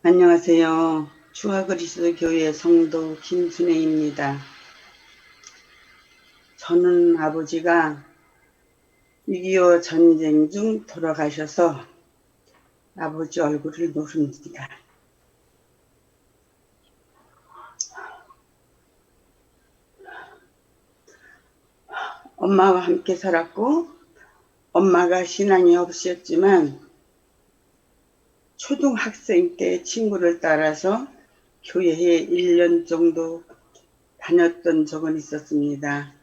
안녕하세요. 주화그리스도교회 성도 김순혜입니다. 저는 아버지가 6.25 전쟁 중 돌아가셔서 아버지 얼굴을 모릅니다. 엄마와 함께 살았고 엄마가 신앙이 없었지만 초등학생 때 친구를 따라서 교회에 1년 정도 다녔던 적은 있었습니다.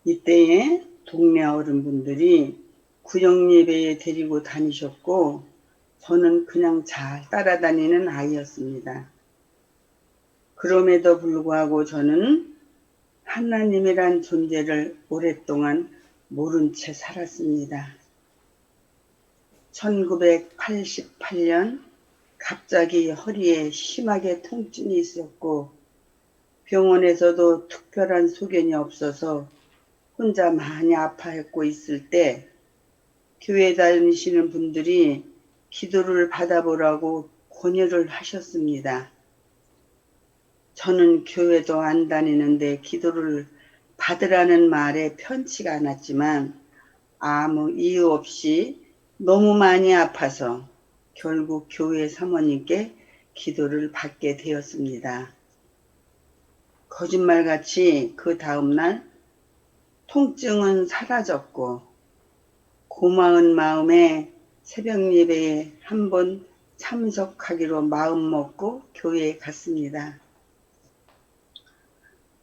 이때에 동네 어른분들이 구역예배에 데리고 다니셨고 저는 그냥 잘 따라다니는 아이였습니다. 그럼에도 불구하고 저는 하나님이란 존재를 오랫동안 모른 채 살았습니다. 1988년 갑자기 허리에 심하게 통증이 있었고 병원에서도 특별한 소견이 없어서 혼자 많이 아파했고 있을 때 교회 다니시는 분들이 기도를 받아보라고 권유를 하셨습니다. 저는 교회도 안 다니는데 기도를 받으라는 말에 편치가 않았지만 아무 이유 없이 너무 많이 아파서 결국 교회 사모님께 기도를 받게 되었습니다. 거짓말같이 그 다음날 통증은 사라졌고 고마운 마음에 새벽 예배에 한번 참석하기로 마음먹고 교회에 갔습니다.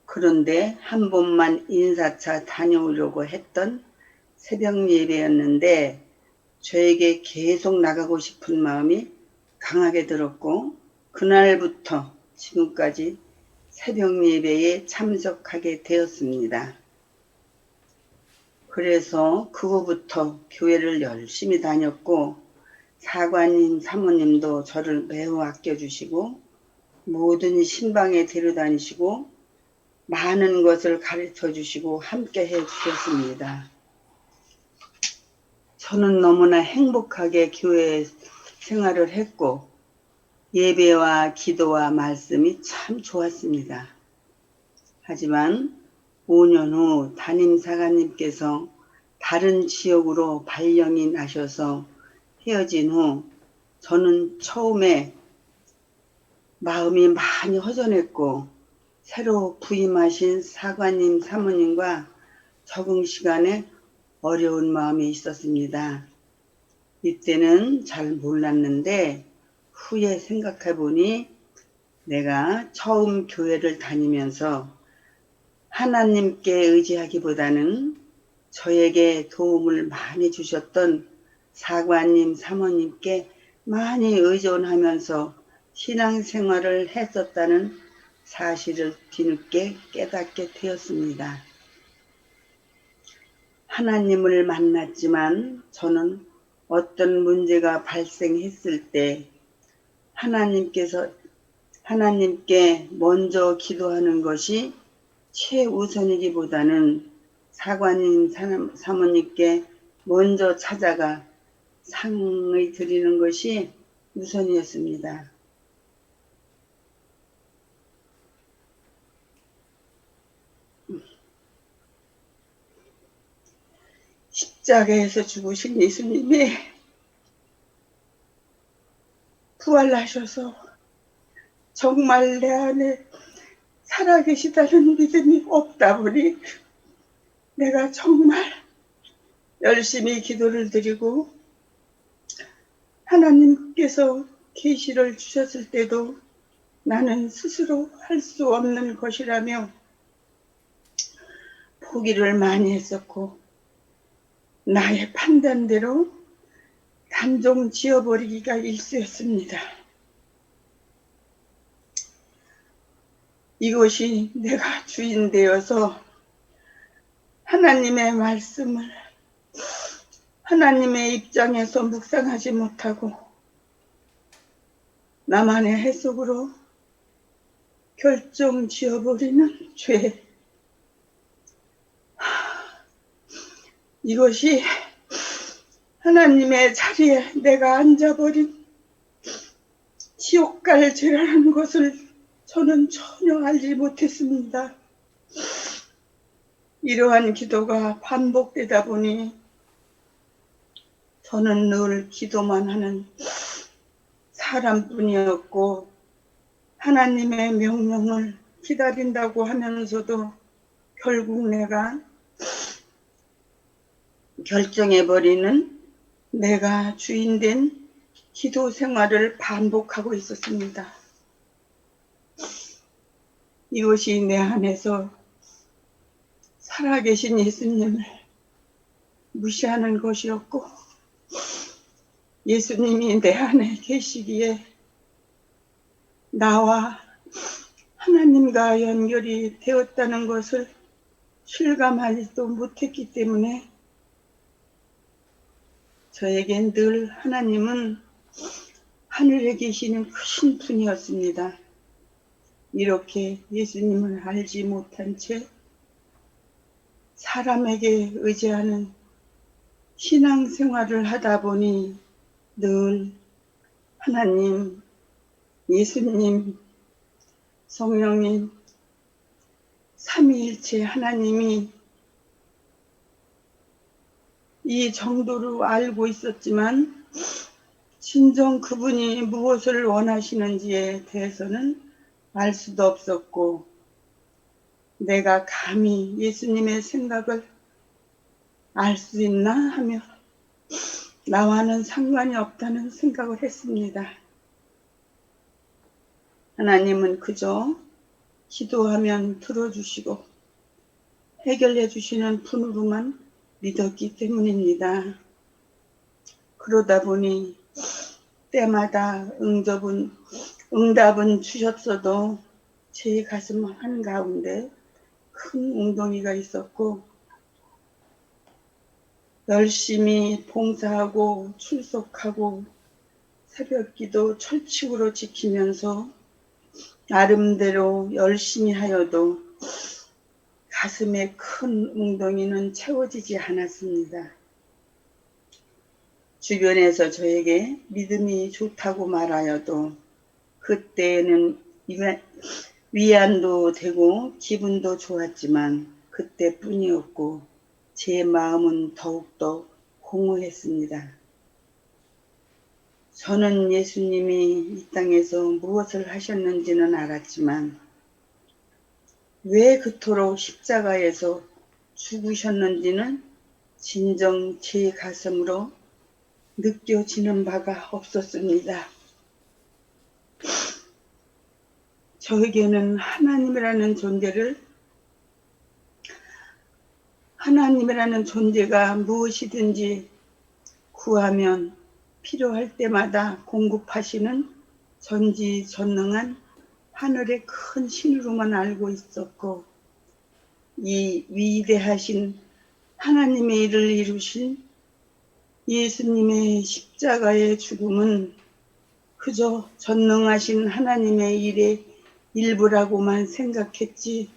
그런데 한 번만 인사차 다녀오려고 했던 새벽 예배였는데 저에게 계속 나가고 싶은 마음이 강하게 들었고 그날부터 지금까지 새벽 예배에 참석하게 되었습니다. 그래서 그 후부터 교회를 열심히 다녔고 사관님, 사모님도 저를 매우 아껴주시고 모든 신방에 데려다니시고 많은 것을 가르쳐주시고 함께 해주셨습니다. 저는 너무나 행복하게 교회 생활을 했고 예배와 기도와 말씀이 참 좋았습니다. 하지만 5년 후 담임사관님께서 다른 지역으로 발령이 나셔서 헤어진 후 저는 처음에 마음이 많이 허전했고 새로 부임하신 사관님, 사모님과 적응 시간에 어려운 마음이 있었습니다. 이때는 잘 몰랐는데 후에 생각해 보니 내가 처음 교회를 다니면서 하나님께 의지하기보다는 저에게 도움을 많이 주셨던 사관님, 사모님께 많이 의존하면서 신앙생활을 했었다는 사실을 뒤늦게 깨닫게 되었습니다. 하나님을 만났지만 저는 어떤 문제가 발생했을 때 하나님께 먼저 기도하는 것이 최우선이기보다는 사관님, 사모님께 먼저 찾아가 상을 드리는 것이 우선이었습니다. 십자가에서 죽으신 예수님이 부활하셔서 정말 내 안에 살아계시다는 믿음이 없다 보니 내가 정말 열심히 기도를 드리고 하나님께서 계시를 주셨을 때도 나는 스스로 할 수 없는 것이라며 포기를 많이 했었고 나의 판단대로 단종 지어버리기가 일쑤였습니다. 이것이 내가 주인 되어서 하나님의 말씀을 하나님의 입장에서 묵상하지 못하고 나만의 해석으로 결정 지어버리는 죄. 이것이 하나님의 자리에 내가 앉아버린 지옥 갈 죄라는 것을 저는 전혀 알지 못했습니다. 이러한 기도가 반복되다 보니 저는 늘 기도만 하는 사람뿐이었고, 하나님의 명령을 기다린다고 하면서도 결국 내가 결정해버리는 내가 주인된 기도 생활을 반복하고 있었습니다. 이것이 내 안에서 살아계신 예수님을 무시하는 것이었고, 예수님이 내 안에 계시기에 나와 하나님과 연결이 되었다는 것을 실감하지도 못했기 때문에 저에겐 늘 하나님은 하늘에 계시는 크신 분이었습니다. 이렇게 예수님을 알지 못한 채 사람에게 의지하는 신앙생활을 하다 보니 늘 하나님, 예수님, 성령님, 삼위일체 하나님이 이 정도로 알고 있었지만 진정 그분이 무엇을 원하시는지에 대해서는 알 수도 없었고, 내가 감히 예수님의 생각을 알 수 있나 하며 나와는 상관이 없다는 생각을 했습니다. 하나님은 그저 기도하면 들어주시고 해결해 주시는 분으로만 믿었기 때문입니다. 그러다 보니 때마다 응답은 주셨어도 제 가슴 한가운데 큰 웅덩이가 있었고, 열심히 봉사하고 출석하고 새벽기도 철칙으로 지키면서 나름대로 열심히 하여도 가슴에 큰 웅덩이는 채워지지 않았습니다. 주변에서 저에게 믿음이 좋다고 말하여도 그때는 위안도 되고 기분도 좋았지만 그때뿐이었고 제 마음은 더욱더 공허했습니다. 저는 예수님이 이 땅에서 무엇을 하셨는지는 알았지만 왜 그토록 십자가에서 죽으셨는지는 진정 제 가슴으로 느껴지는 바가 없었습니다. 저에게는 하나님이라는 존재가 무엇이든지 구하면 필요할 때마다 공급하시는 전지전능한 하늘의 큰 신으로만 알고 있었고, 이 위대하신 하나님의 일을 이루신 예수님의 십자가의 죽음은 그저 전능하신 하나님의 일의 일부라고만 생각했지,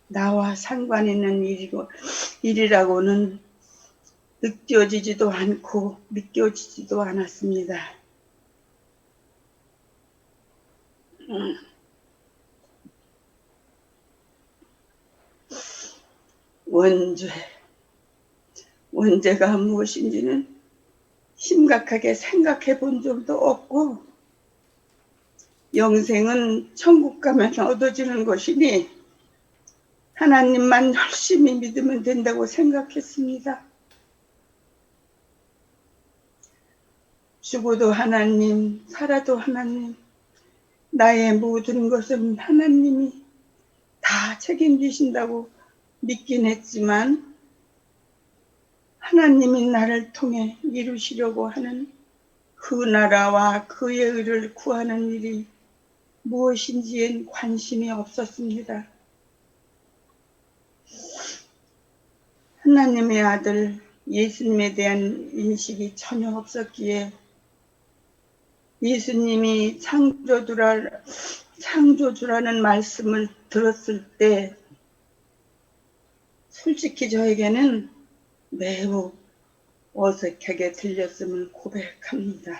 나와 상관 있는 일이라고는 느껴지지도 않고 믿겨지지도 않았습니다. 원죄가 무엇인지는 심각하게 생각해 본 적도 없고, 영생은 천국 가면 얻어지는 것이니 하나님만 열심히 믿으면 된다고 생각했습니다. 죽어도 하나님, 살아도 하나님, 나의 모든 것은 하나님이 다 책임지신다고 믿긴 했지만, 하나님이 나를 통해 이루시려고 하는 그 나라와 그의 의를 구하는 일이 무엇인지엔 관심이 없었습니다. 하나님의 아들 예수님에 대한 인식이 전혀 없었기에 예수님이 창조주라는 말씀을 들었을 때 솔직히 저에게는 매우 어색하게 들렸음을 고백합니다.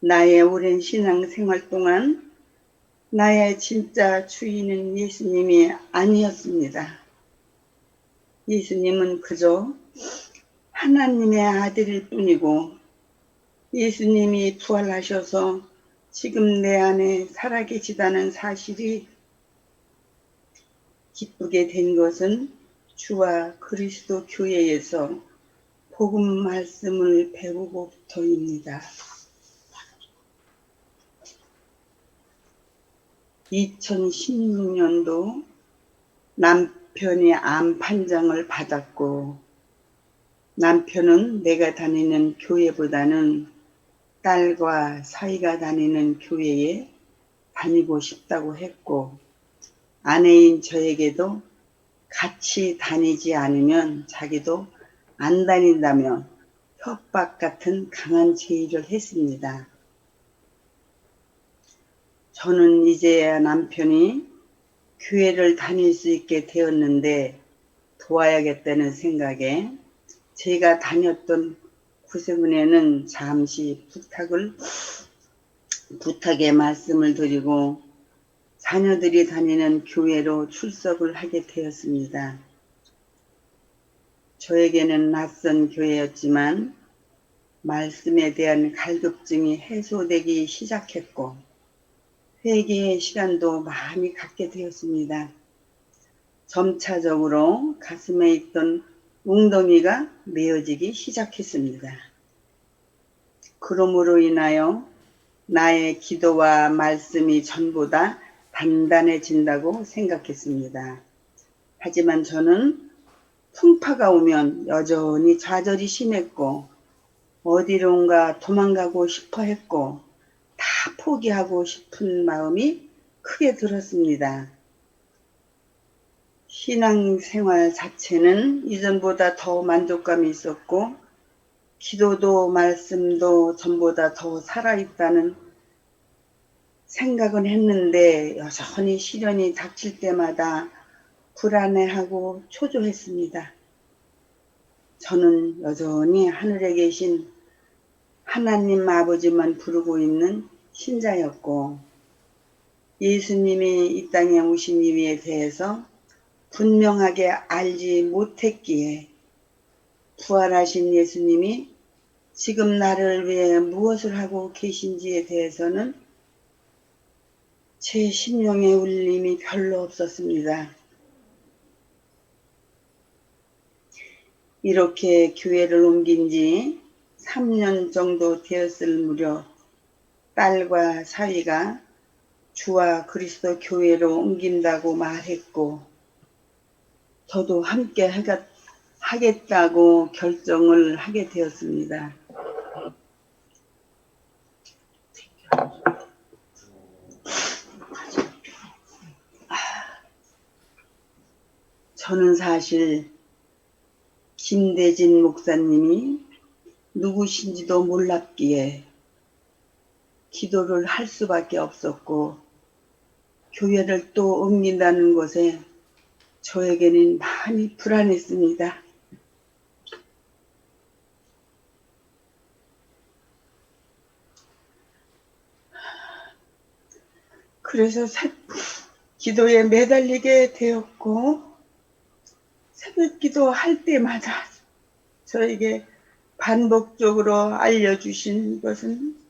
나의 오랜 신앙생활 동안 나의 진짜 주인은 예수님이 아니었습니다. 예수님은 그저 하나님의 아들일 뿐이고 예수님이 부활하셔서 지금 내 안에 살아계시다는 사실이 기쁘게 된 것은 주와 그리스도 교회에서 복음 말씀을 배우고부터입니다. 2016년도 남편이 암 판정을 받았고 남편은 내가 다니는 교회보다는 딸과 사이가 다니는 교회에 다니고 싶다고 했고 아내인 저에게도 같이 다니지 않으면 자기도 안 다닌다며 협박 같은 강한 제의를 했습니다. 저는 이제야 남편이 교회를 다닐 수 있게 되었는데 도와야겠다는 생각에 제가 다녔던 구세군에는 잠시 부탁의 말씀을 드리고 자녀들이 다니는 교회로 출석을 하게 되었습니다. 저에게는 낯선 교회였지만 말씀에 대한 갈급증이 해소되기 시작했고 회개의 시간도 많이 갖게 되었습니다. 점차적으로 가슴에 있던 웅덩이가 메어지기 시작했습니다. 그러므로 인하여 나의 기도와 말씀이 전보다 단단해진다고 생각했습니다. 하지만 저는 풍파가 오면 여전히 좌절이 심했고 어디론가 도망가고 싶어 했고 다 포기하고 싶은 마음이 크게 들었습니다. 신앙생활 자체는 이전보다 더 만족감이 있었고 기도도 말씀도 전보다 더 살아있다는 생각은 했는데 여전히 시련이 닥칠 때마다 불안해하고 초조했습니다. 저는 여전히 하늘에 계신 하나님 아버지만 부르고 있는 신자였고 예수님이 이 땅에 오신 이유에 대해서 분명하게 알지 못했기에 부활하신 예수님이 지금 나를 위해 무엇을 하고 계신지에 대해서는 제 심령의 울림이 별로 없었습니다. 이렇게 교회를 옮긴 지 3년 정도 되었을 무렵 딸과 사위가 주와 그리스도 교회로 옮긴다고 말했고 저도 함께 하겠다고 결정을 하게 되었습니다. 저는 사실 김대진 목사님이 누구신지도 몰랐기에 기도를 할 수밖에 없었고 교회를 또 옮긴다는 것에 저에게는 많이 불안했습니다. 그래서 기도에 매달리게 되었고 새벽 기도할 때마다 저에게 반복적으로 알려주신 것은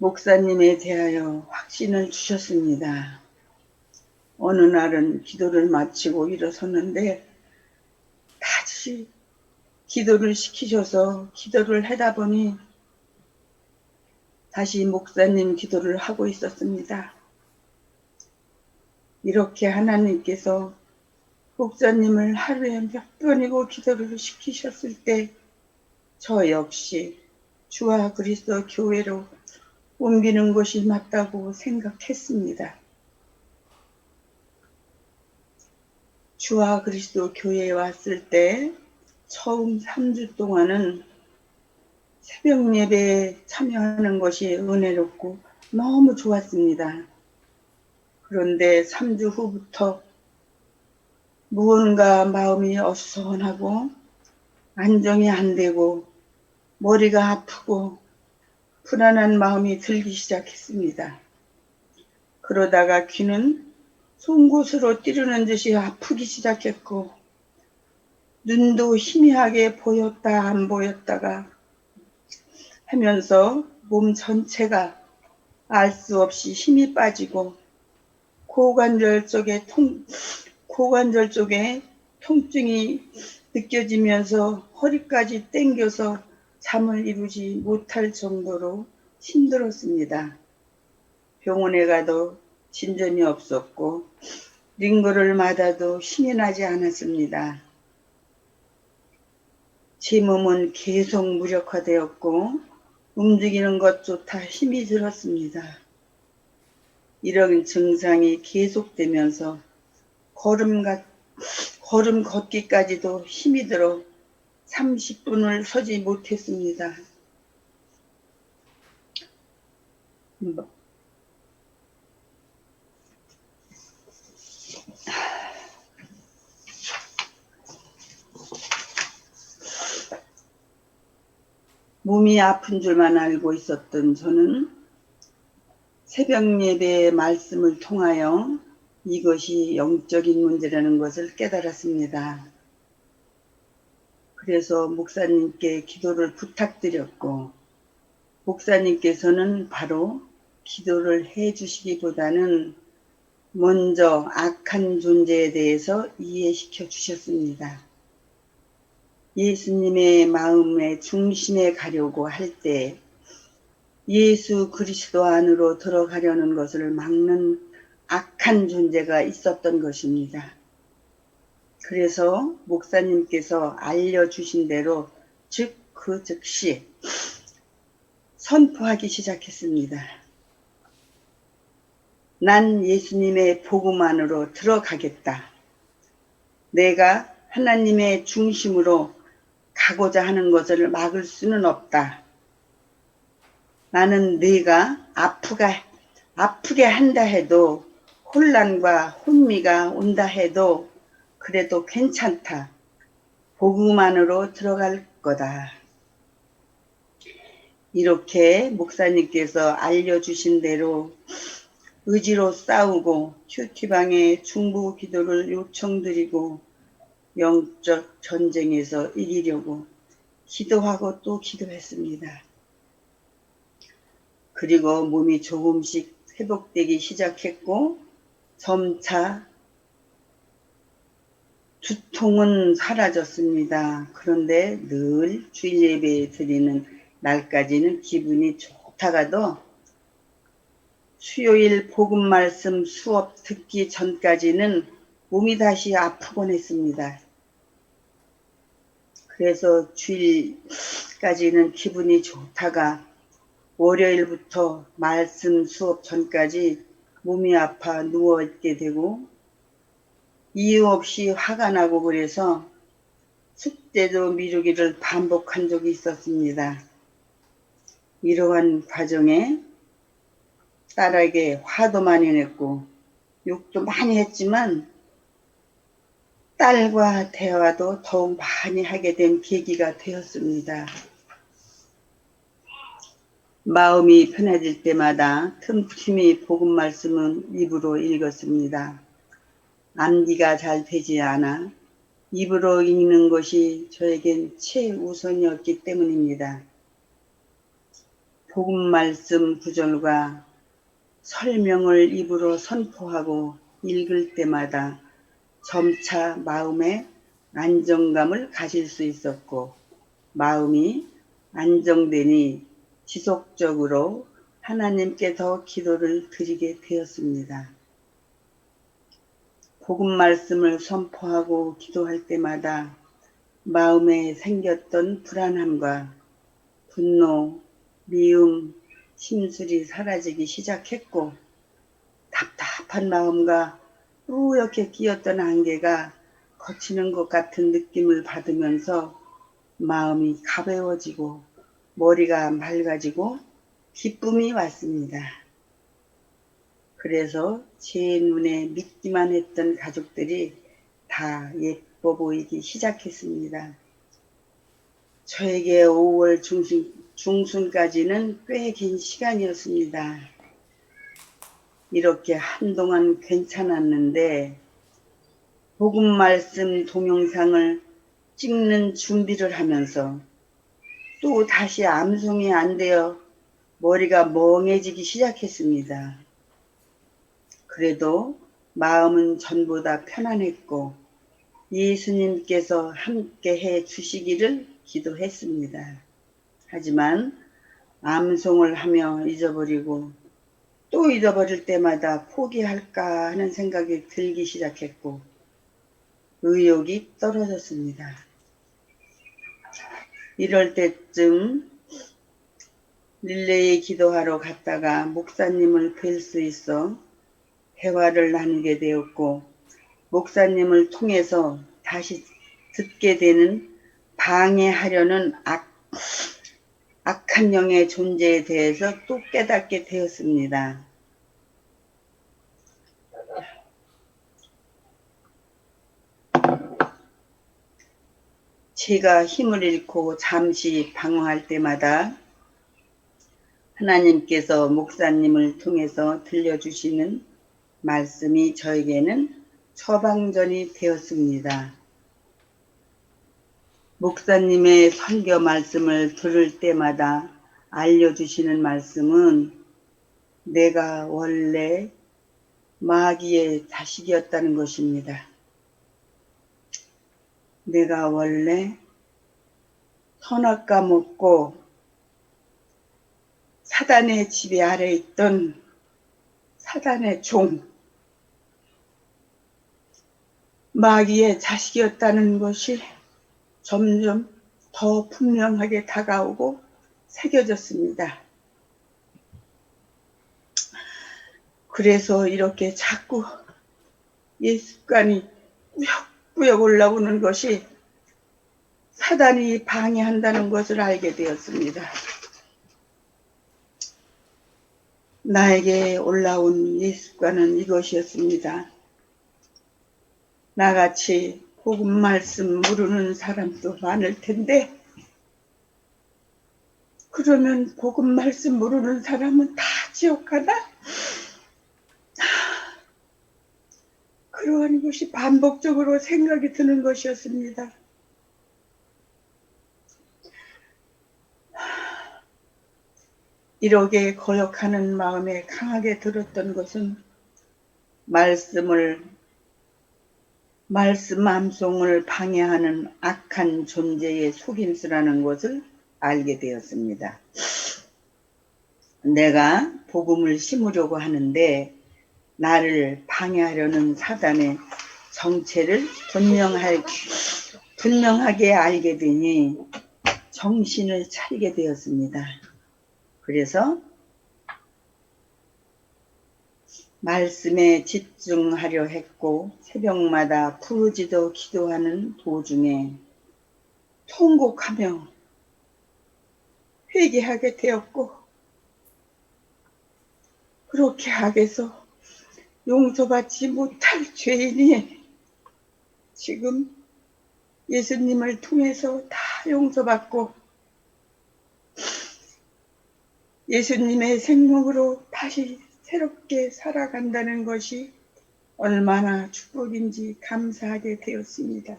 목사님에 대하여 확신을 주셨습니다. 어느 날은 기도를 마치고 일어섰는데 다시 기도를 시키셔서 기도를 하다 보니 다시 목사님 기도를 하고 있었습니다. 이렇게 하나님께서 목사님을 하루에 몇 번이고 기도를 시키셨을 때 저 역시 주와 그리스도 교회로 옮기는 것이 맞다고 생각했습니다. 주와 그리스도 교회에 왔을 때 처음 3주 동안은 새벽 예배에 참여하는 것이 은혜롭고 너무 좋았습니다. 그런데 3주 후부터 무언가 마음이 어수선하고 안정이 안 되고 머리가 아프고 불안한 마음이 들기 시작했습니다. 그러다가 귀는 송곳으로 찌르는 듯이 아프기 시작했고 눈도 희미하게 보였다 안 보였다가 하면서 몸 전체가 알 수 없이 힘이 빠지고 고관절 쪽에 통증이 느껴지면서 허리까지 땡겨서 잠을 이루지 못할 정도로 힘들었습니다. 병원에 가도 진전이 없었고 링거를 맞아도 힘이 나지 않았습니다. 제 몸은 계속 무력화되었고 움직이는 것조차 힘이 들었습니다. 이런 증상이 계속되면서 걸음 걷기까지도 힘이 들어 30분을 서지 못했습니다. 몸이 아픈 줄만 알고 있었던 저는 새벽 예배의 말씀을 통하여 이것이 영적인 문제라는 것을 깨달았습니다. 그래서 목사님께 기도를 부탁드렸고 목사님께서는 바로 기도를 해 주시기보다는 먼저 악한 존재에 대해서 이해시켜 주셨습니다. 예수님의 마음의 중심에 가려고 할 때 예수 그리스도 안으로 들어가려는 것을 막는 악한 존재가 있었던 것입니다. 그래서 목사님께서 알려주신 대로 그 즉시 선포하기 시작했습니다. 난 예수님의 복음 안으로 들어가겠다. 내가 하나님의 중심으로 가고자 하는 것을 막을 수는 없다. 나는 네가 아프게 한다 해도 혼란과 혼미가 온다 해도 그래도 괜찮다. 복음 안으로 들어갈 거다. 이렇게 목사님께서 알려주신 대로 의지로 싸우고 큐티방에 중보 기도를 요청드리고 영적 전쟁에서 이기려고 기도하고 또 기도했습니다. 그리고 몸이 조금씩 회복되기 시작했고 점차 두통은 사라졌습니다. 그런데 늘 주일 예배 드리는 날까지는 기분이 좋다가도 수요일 복음 말씀 수업 듣기 전까지는 몸이 다시 아프곤 했습니다. 그래서 주일까지는 기분이 좋다가 월요일부터 말씀 수업 전까지 몸이 아파 누워있게 되고 이유 없이 화가 나고 그래서 숙제도 미루기를 반복한 적이 있었습니다. 이러한 과정에 딸에게 화도 많이 냈고 욕도 많이 했지만 딸과 대화도 더욱 많이 하게 된 계기가 되었습니다. 마음이 편해질 때마다 틈틈이 복음 말씀은 입으로 읽었습니다. 암기가 잘 되지 않아 입으로 읽는 것이 저에겐 최우선이었기 때문입니다. 복음 말씀 구절과 설명을 입으로 선포하고 읽을 때마다 점차 마음에 안정감을 가질 수 있었고 마음이 안정되니 지속적으로 하나님께 더 기도를 드리게 되었습니다. 복음 말씀을 선포하고 기도할 때마다 마음에 생겼던 불안함과 분노, 미움, 심술이 사라지기 시작했고 답답한 마음과 뿌옇게 끼었던 안개가 거치는 것 같은 느낌을 받으면서 마음이 가벼워지고 머리가 맑아지고 기쁨이 왔습니다. 그래서 제 눈에 믿기만 했던 가족들이 다 예뻐 보이기 시작했습니다. 저에게 5월 중순까지는 꽤 긴 시간이었습니다. 이렇게 한동안 괜찮았는데 복음 말씀 동영상을 찍는 준비를 하면서 또 다시 암송이 안 되어 머리가 멍해지기 시작했습니다. 그래도 마음은 전보다 편안했고 예수님께서 함께 해 주시기를 기도했습니다. 하지만 암송을 하며 잊어버리고 또 잊어버릴 때마다 포기할까 하는 생각이 들기 시작했고 의욕이 떨어졌습니다. 이럴 때쯤 릴레이 기도하러 갔다가 목사님을 뵐 수 있어 대화를 나누게 되었고 목사님을 통해서 다시 듣게 되는 방해하려는 악한 영의 존재에 대해서 또 깨닫게 되었습니다. 제가 힘을 잃고 잠시 방황할 때마다 하나님께서 목사님을 통해서 들려주시는 말씀이 저에게는 처방전이 되었습니다. 목사님의 설교 말씀을 들을 때마다 알려주시는 말씀은 내가 원래 마귀의 자식이었다는 것입니다. 내가 원래 선악과 먹고 사단의 지배 아래 있던 사단의 종, 마귀의 자식이었다는 것이 점점 더 분명하게 다가오고 새겨졌습니다. 그래서 이렇게 자꾸 옛 습관이 꾸역꾸역 올라오는 것이 사단이 방해한다는 것을 알게 되었습니다. 나에게 올라온 옛 습관은 이것이었습니다. 나같이 복음 말씀 모르는 사람도 많을 텐데 그러면 복음 말씀 모르는 사람은 다 지옥 가나? 그러한 것이 반복적으로 생각이 드는 것이었습니다. 이렇게 거역하는 마음에 강하게 들었던 것은 말씀 암송을 방해하는 악한 존재의 속임수라는 것을 알게 되었습니다. 내가 복음을 심으려고 하는데 나를 방해하려는 사단의 정체를 분명하게 알게 되니 정신을 차리게 되었습니다. 그래서 말씀에 집중하려 했고 새벽마다 부르짖어 기도하는 도중에 통곡하며 회개하게 되었고 그렇게 하게서 용서받지 못할 죄인이 지금 예수님을 통해서 다 용서받고 예수님의 생명으로 다시 새롭게 살아간다는 것이 얼마나 축복인지 감사하게 되었습니다.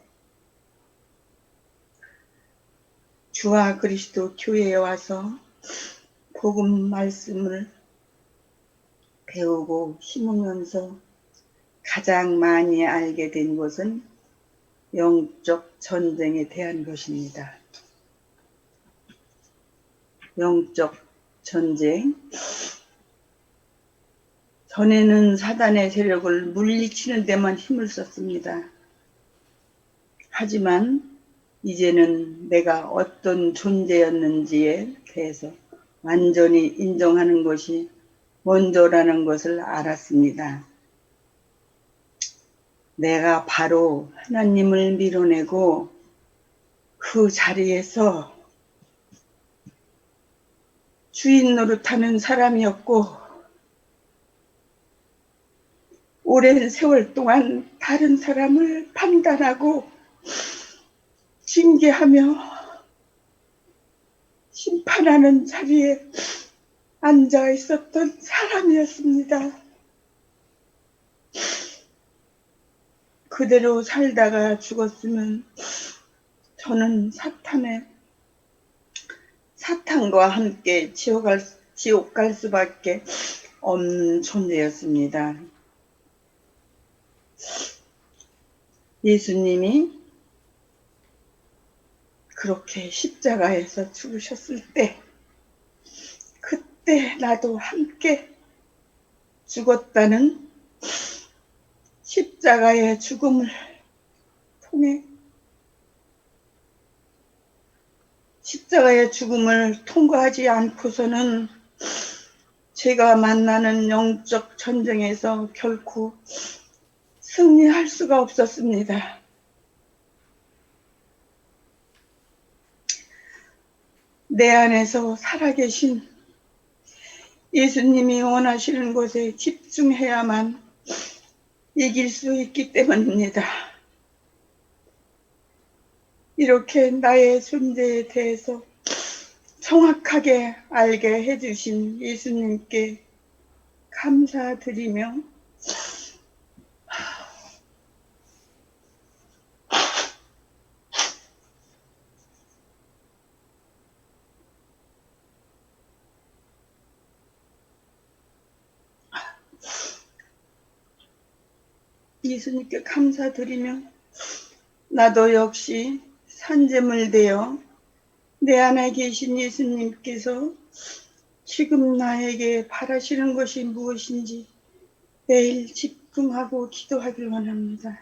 주와 그리스도 교회에 와서 복음 말씀을 배우고 심으면서 가장 많이 알게 된 것은 영적 전쟁에 대한 것입니다. 영적 전쟁. 전에는 사단의 세력을 물리치는 데만 힘을 썼습니다. 하지만 이제는 내가 어떤 존재였는지에 대해서 완전히 인정하는 것이 먼저라는 것을 알았습니다. 내가 바로 하나님을 밀어내고 그 자리에서 주인 노릇하는 사람이었고 오랜 세월 동안 다른 사람을 판단하고 징계하며 하나는 자리에 앉아 있었던 사람이었습니다. 그대로 살다가 죽었으면 저는 사탄과 함께 지옥 갈 수밖에 없는 존재였습니다. 예수님이 그렇게 십자가에서 죽으셨을 때, 그때 나도 함께 죽었다는 십자가의 죽음을 통해 십자가의 죽음을 통과하지 않고서는 제가 만나는 영적 전쟁에서 결코 승리할 수가 없었습니다. 내 안에서 살아계신 예수님이 원하시는 곳에 집중해야만 이길 수 있기 때문입니다. 이렇게 나의 존재에 대해서 정확하게 알게 해주신 예수님께 감사드리며 나도 역시 산재물 되어 내 안에 계신 예수님께서 지금 나에게 바라시는 것이 무엇인지 매일 집중하고 기도하길 원합니다.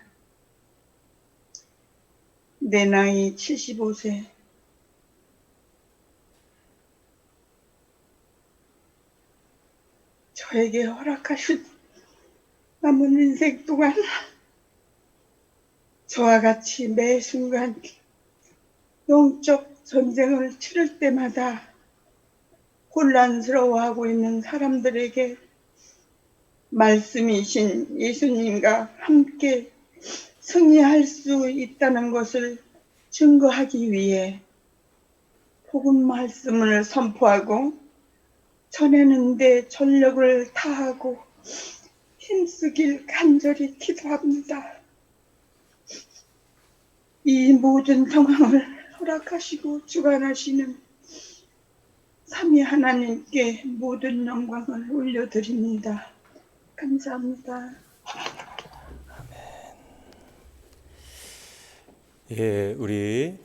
내 나이 75세. 저에게 허락하신 남은 인생 동안 저와 같이 매 순간 영적 전쟁을 치를 때마다 혼란스러워하고 있는 사람들에게 말씀이신 예수님과 함께 승리할 수 있다는 것을 증거하기 위해 복음 말씀을 선포하고 전하는 데 전력을 다하고 힘쓰길 간절히 기도합니다. 이 모든 상황을 허락하시고 주관하시는 삼위 하나님께 모든 영광을 올려드립니다. 감사합니다. 아멘. 예, 우리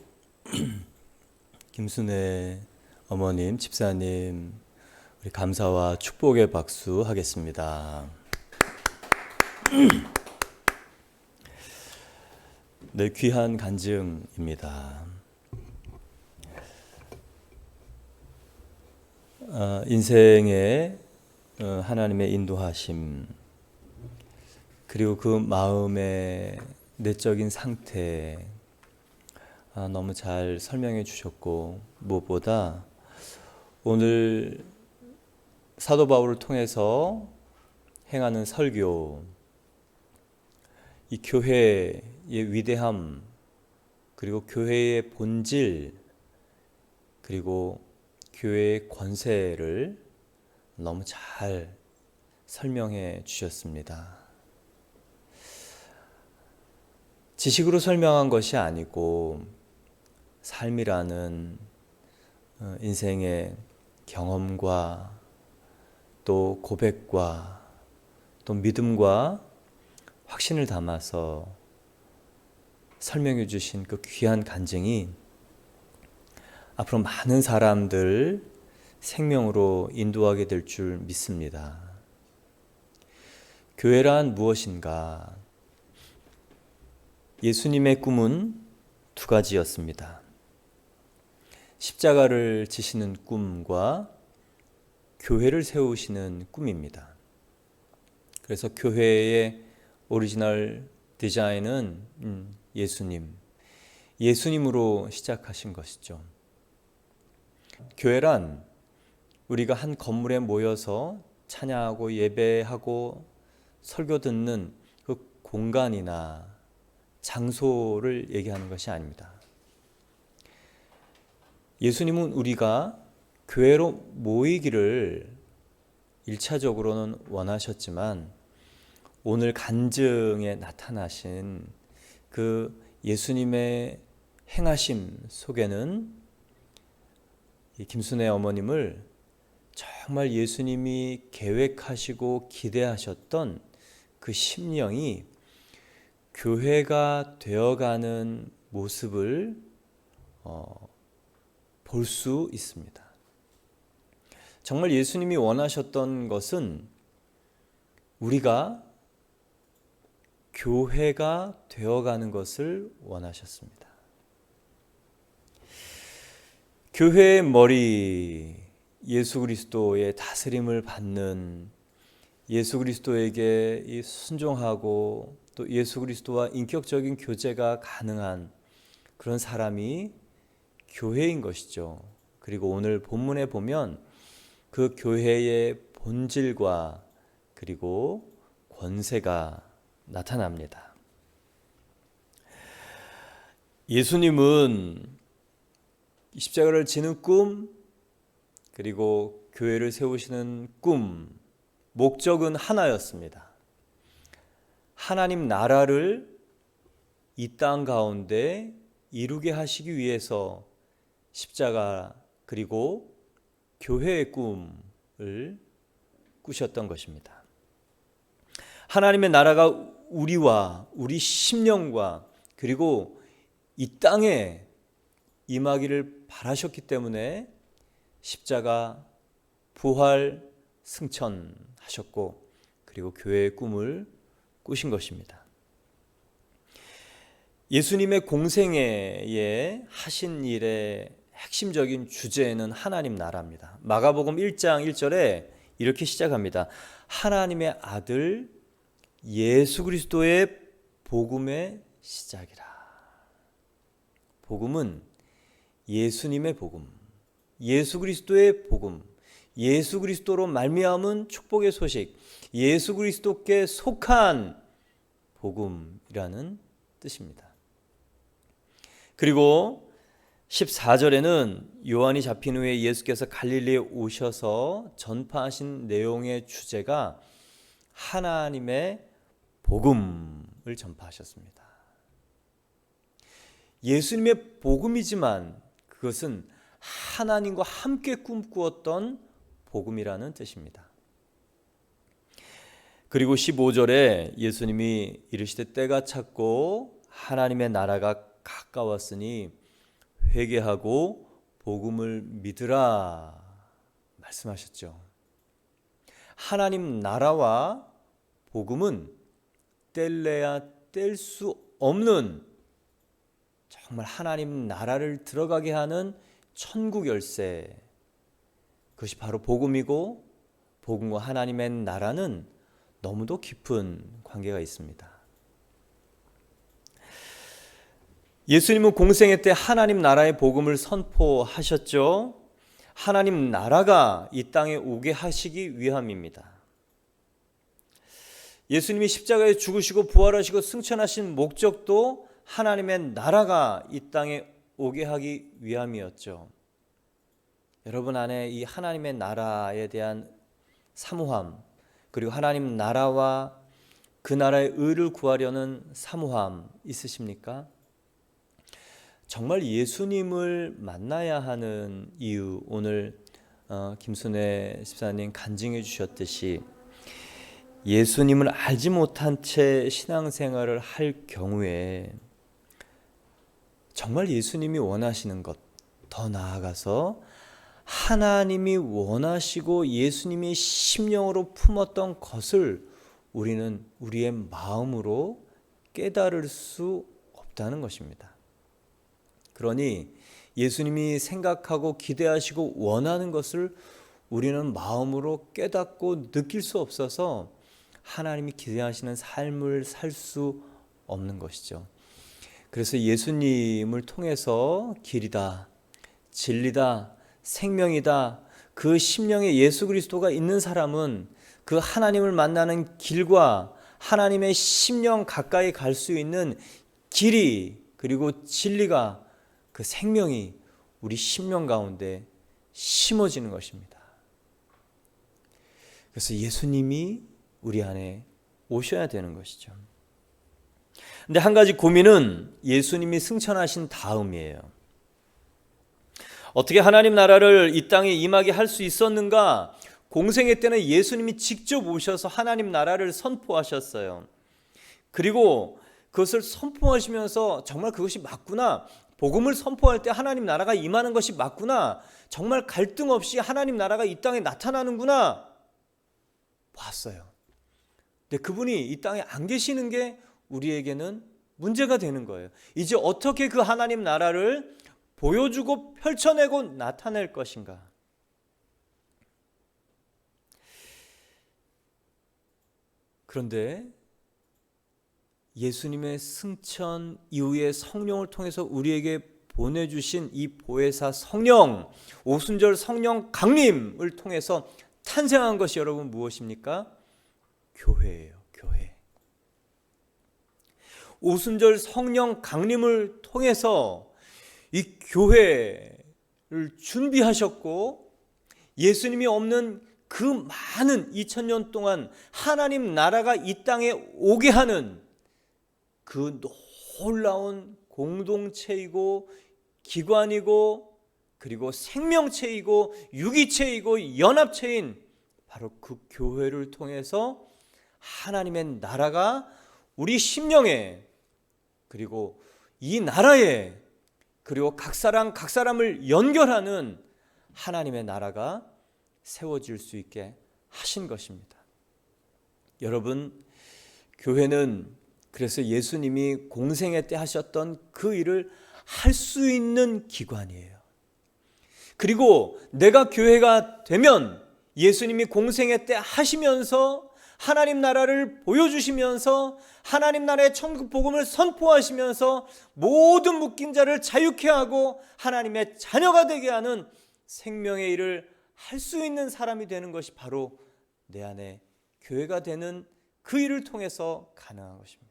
김순애 어머님, 집사님, 우리 감사와 축복의 박수 하겠습니다. 네, 귀한 간증입니다. 인생의 하나님의 인도하심, 그리고 그 마음의 내적인 상태 너무 잘 설명해 주셨고, 무엇보다 오늘 사도 바울을 통해서 행하는 설교, 이 교회의 위대함, 그리고 교회의 본질, 그리고 교회의 권세를 너무 잘 설명해 주셨습니다. 지식으로 설명한 것이 아니고 삶이라는 인생의 경험과 또 고백과 또 믿음과 확신을 담아서 설명해 주신 그 귀한 간증이 앞으로 많은 사람들 생명으로 인도하게 될 줄 믿습니다. 교회란 무엇인가? 예수님의 꿈은 두 가지였습니다. 십자가를 지시는 꿈과 교회를 세우시는 꿈입니다. 그래서 교회의 오리지널 디자인은 예수님으로 시작하신 것이죠. 교회란 우리가 한 건물에 모여서 찬양하고 예배하고 설교 듣는 그 공간이나 장소를 얘기하는 것이 아닙니다. 예수님은 우리가 교회로 모이기를 1차적으로는 원하셨지만 오늘 간증에 나타나신 그 예수님의 행하심 속에는 이 김순애 어머님을 정말 예수님이 계획하시고 기대하셨던 그 심령이 교회가 되어가는 모습을 볼 수 있습니다. 정말 예수님이 원하셨던 것은 우리가 교회가 되어가는 것을 원하셨습니다. 교회의 머리, 예수 그리스도의 다스림을 받는, 예수 그리스도에게 이 순종하고 또 예수 그리스도와 인격적인 교제가 가능한 그런 사람이 교회인 것이죠. 그리고 오늘 본문에 보면 그 교회의 본질과 그리고 권세가 나타납니다. 예수님은 십자가를 지는 꿈, 그리고 교회를 세우시는 꿈, 목적은 하나였습니다. 하나님 나라를 이 땅 가운데 이루게 하시기 위해서 십자가 그리고 교회의 꿈을 꾸셨던 것입니다. 하나님의 나라가 우리와 우리 심령과 그리고 이 땅에 임하기를 바라셨기 때문에 십자가 부활 승천하셨고 그리고 교회의 꿈을 꾸신 것입니다. 예수님의 공생애에 하신 일의 핵심적인 주제는 하나님 나라입니다. 마가복음 1장 1절에 이렇게 시작합니다. 하나님의 아들 예수 그리스도의 복음의 시작이라. 복음은 예수님의 복음, 예수 그리스도의 복음, 예수 그리스도로 말미암은 축복의 소식, 예수 그리스도께 속한 복음이라는 뜻입니다. 그리고 14절에는 요한이 잡힌 후에 예수께서 갈릴리에 오셔서 전파하신 내용의 주제가 하나님의 복음을 전파하셨습니다. 예수님의 복음이지만 그것은 하나님과 함께 꿈꾸었던 복음이라는 뜻입니다. 그리고 15절에 예수님이 이르시되 때가 찼고 하나님의 나라가 가까웠으니 회개하고 복음을 믿으라 말씀하셨죠. 하나님 나라와 복음은 뗄래야 뗄 수 없는 정말 하나님 나라를 들어가게 하는 천국 열쇠, 그것이 바로 복음이고 복음과 하나님의 나라는 너무도 깊은 관계가 있습니다. 예수님은 공생애 때 하나님 나라의 복음을 선포하셨죠. 하나님 나라가 이 땅에 오게 하시기 위함입니다. 예수님이 십자가에 죽으시고 부활하시고 승천하신 목적도 하나님의 나라가 이 땅에 오게 하기 위함이었죠. 여러분 안에 이 하나님의 나라에 대한 사모함, 그리고 하나님 나라와 그 나라의 의를 구하려는 사모함 있으십니까? 정말 예수님을 만나야 하는 이유, 오늘 김순애 집사님 간증해 주셨듯이 예수님을 알지 못한 채 신앙생활을 할 경우에 정말 예수님이 원하시는 것, 더 나아가서 하나님이 원하시고 예수님이 심령으로 품었던 것을 우리는 우리의 마음으로 깨달을 수 없다는 것입니다. 그러니 예수님이 생각하고 기대하시고 원하는 것을 우리는 마음으로 깨닫고 느낄 수 없어서 하나님이 기대하시는 삶을 살 수 없는 것이죠. 그래서 예수님을 통해서 길이다, 진리다, 생명이다, 그 심령에 예수 그리스도가 있는 사람은 그 하나님을 만나는 길과 하나님의 심령 가까이 갈 수 있는 길이 그리고 진리가 그 생명이 우리 심령 가운데 심어지는 것입니다. 그래서 예수님이 우리 안에 오셔야 되는 것이죠. 근데 한 가지 고민은 예수님이 승천하신 다음이에요. 어떻게 하나님 나라를 이 땅에 임하게 할 수 있었는가? 공생애 때는 예수님이 직접 오셔서 하나님 나라를 선포하셨어요. 그리고 그것을 선포하시면서 정말 그것이 맞구나, 복음을 선포할 때 하나님 나라가 임하는 것이 맞구나, 정말 갈등 없이 하나님 나라가 이 땅에 나타나는구나 봤어요. 근데 그분이 이 땅에 안 계시는 게 우리에게는 문제가 되는 거예요. 이제 어떻게 그 하나님 나라를 보여주고 펼쳐내고 나타낼 것인가? 그런데 예수님의 승천 이후에 성령을 통해서 우리에게 보내주신 이 보혜사 성령, 오순절 성령 강림을 통해서 탄생한 것이 여러분 무엇입니까? 교회예요. 교회. 오순절 성령 강림을 통해서 이 교회를 준비하셨고, 예수님이 없는 그 많은 2000년 동안 하나님 나라가 이 땅에 오게 하는 그 놀라운 공동체이고 기관이고 그리고 생명체이고 유기체이고 연합체인 바로 그 교회를 통해서 하나님의 나라가 우리 심령에, 그리고 이 나라에, 그리고 각 사람을 연결하는 하나님의 나라가 세워질 수 있게 하신 것입니다. 여러분, 교회는 그래서 예수님이 공생애 때 하셨던 그 일을 할 수 있는 기관이에요. 그리고 내가 교회가 되면 예수님이 공생애 때 하시면서 하나님 나라를 보여주시면서 하나님 나라의 천국 복음을 선포하시면서 모든 묶인 자를 자유케 하고 하나님의 자녀가 되게 하는 생명의 일을 할 수 있는 사람이 되는 것이 바로 내 안에 교회가 되는 그 일을 통해서 가능한 것입니다.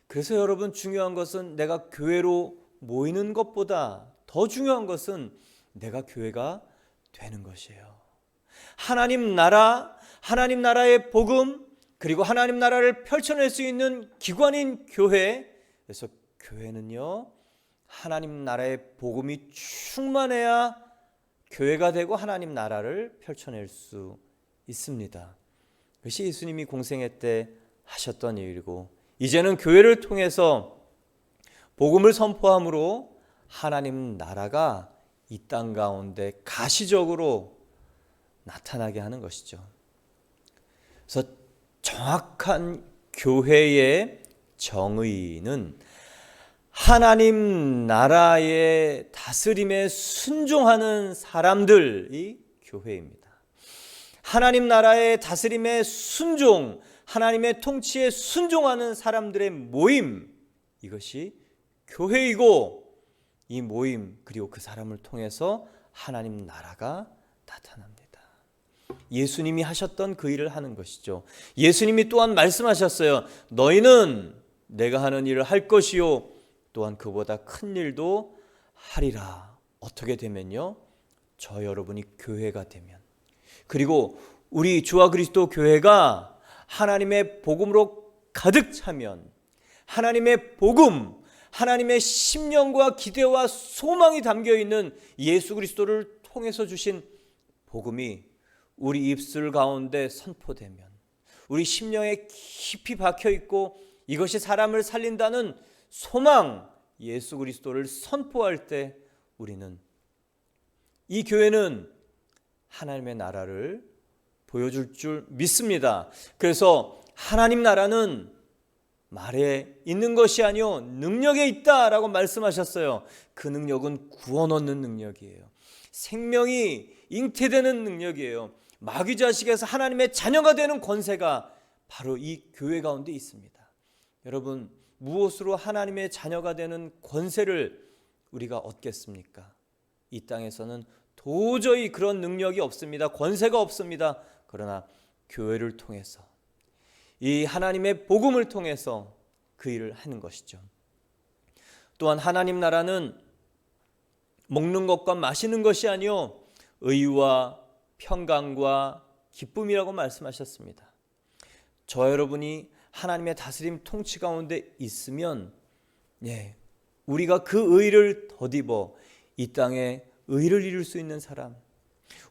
그래서 여러분, 중요한 것은 내가 교회로 모이는 것보다 더 중요한 것은 내가 교회가 되는 것이에요. 하나님 나라의 복음, 그리고 하나님 나라를 펼쳐낼 수 있는 기관인 교회. 그래서 교회는요, 하나님 나라의 복음이 충만해야 교회가 되고 하나님 나라를 펼쳐낼 수 있습니다. 그것이 예수님이 공생애 때 하셨던 일이고, 이제는 교회를 통해서 복음을 선포함으로 하나님 나라가 이 땅 가운데 가시적으로 나타나게 하는 것이죠. 그래서 정확한 교회의 정의는 하나님 나라의 다스림에 순종하는 사람들이 교회입니다. 하나님 나라의 다스림에 순종, 하나님의 통치에 순종하는 사람들의 모임, 이것이 교회이고, 이 모임 그리고 그 사람을 통해서 하나님 나라가 나타납니다. 예수님이 하셨던 그 일을 하는 것이죠. 예수님이 또한 말씀하셨어요. 너희는 내가 하는 일을 할 것이요 또한 그보다 큰 일도 하리라. 어떻게 되면요? 저 여러분이 교회가 되면, 그리고 우리 주와 그리스도 교회가 하나님의 복음으로 가득 차면, 하나님의 복음, 하나님의 심령과 기대와 소망이 담겨있는 예수 그리스도를 통해서 주신 복음이 우리 입술 가운데 선포되면, 우리 심령에 깊이 박혀있고 이것이 사람을 살린다는 소망, 예수 그리스도를 선포할 때 우리는, 이 교회는 하나님의 나라를 보여줄 줄 믿습니다. 그래서 하나님 나라는 말에 있는 것이 아니요 능력에 있다라고 말씀하셨어요. 그 능력은 구원 얻는 능력이에요. 생명이 잉태되는 능력이에요. 마귀 자식에서 하나님의 자녀가 되는 권세가 바로 이 교회 가운데 있습니다. 여러분, 무엇으로 하나님의 자녀가 되는 권세를 우리가 얻겠습니까? 이 땅에서는 도저히 그런 능력이 없습니다. 권세가 없습니다. 그러나 교회를 통해서, 이 하나님의 복음을 통해서 그 일을 하는 것이죠. 또한 하나님 나라는 먹는 것과 마시는 것이 아니요 의와 평강과 기쁨이라고 말씀하셨습니다. 저와 여러분이 하나님의 다스림 통치 가운데 있으면 우리가 그 의를 덧입어 이 땅에 의를 이룰 수 있는 사람,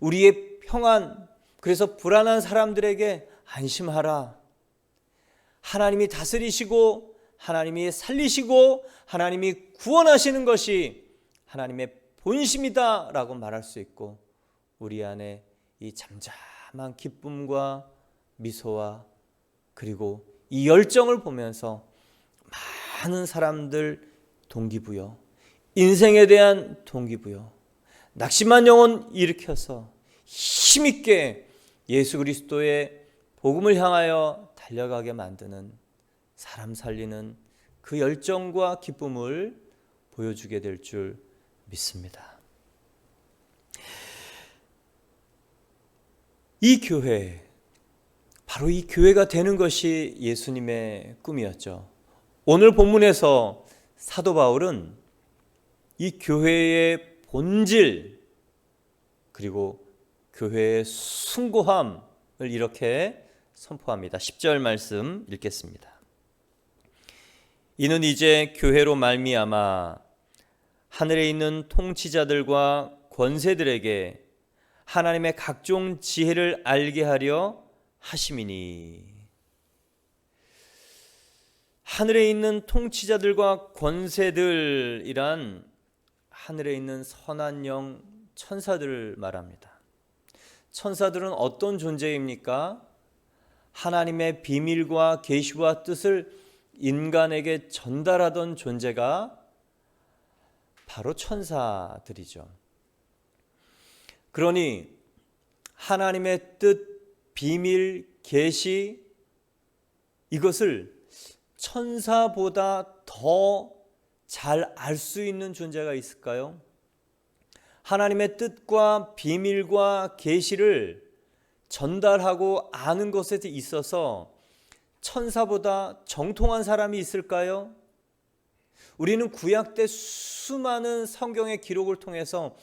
우리의 평안, 그래서 불안한 사람들에게 안심하라. 하나님이 다스리시고 하나님이 살리시고 하나님이 구원하시는 것이 하나님의 본심이다 라고 말할 수 있고, 우리 안에 이 잠잠한 기쁨과 미소와 그리고 이 열정을 보면서 많은 사람들 동기부여, 인생에 대한 동기부여, 낙심한 영혼 일으켜서 힘있게 예수 그리스도의 복음을 향하여 달려가게 만드는, 사람 살리는 그 열정과 기쁨을 보여주게 될 줄 믿습니다. 이 교회, 바로 이 교회가 되는 것이 예수님의 꿈이었죠. 오늘 본문에서 사도 바울은 이 교회의 본질 그리고 교회의 숭고함을 이렇게 선포합니다. 10절 말씀 읽겠습니다. 이는 이제 교회로 말미암아 하늘에 있는 통치자들과 권세들에게 하나님의 각종 지혜를 알게 하려 하심이니. 하늘에 있는 통치자들과 권세들이란 하늘에 있는 선한 영 천사들을 말합니다. 천사들은 어떤 존재입니까? 하나님의 비밀과 계시와 뜻을 인간에게 전달하던 존재가 바로 천사들이죠. 그러니 하나님의 뜻, 비밀, 계시, 이것을 천사보다 더 잘 알 수 있는 존재가 있을까요? 하나님의 뜻과 비밀과 계시를 전달하고 아는 것에 있어서 천사보다 정통한 사람이 있을까요? 우리는 구약 때 수많은 성경의 기록을 통해서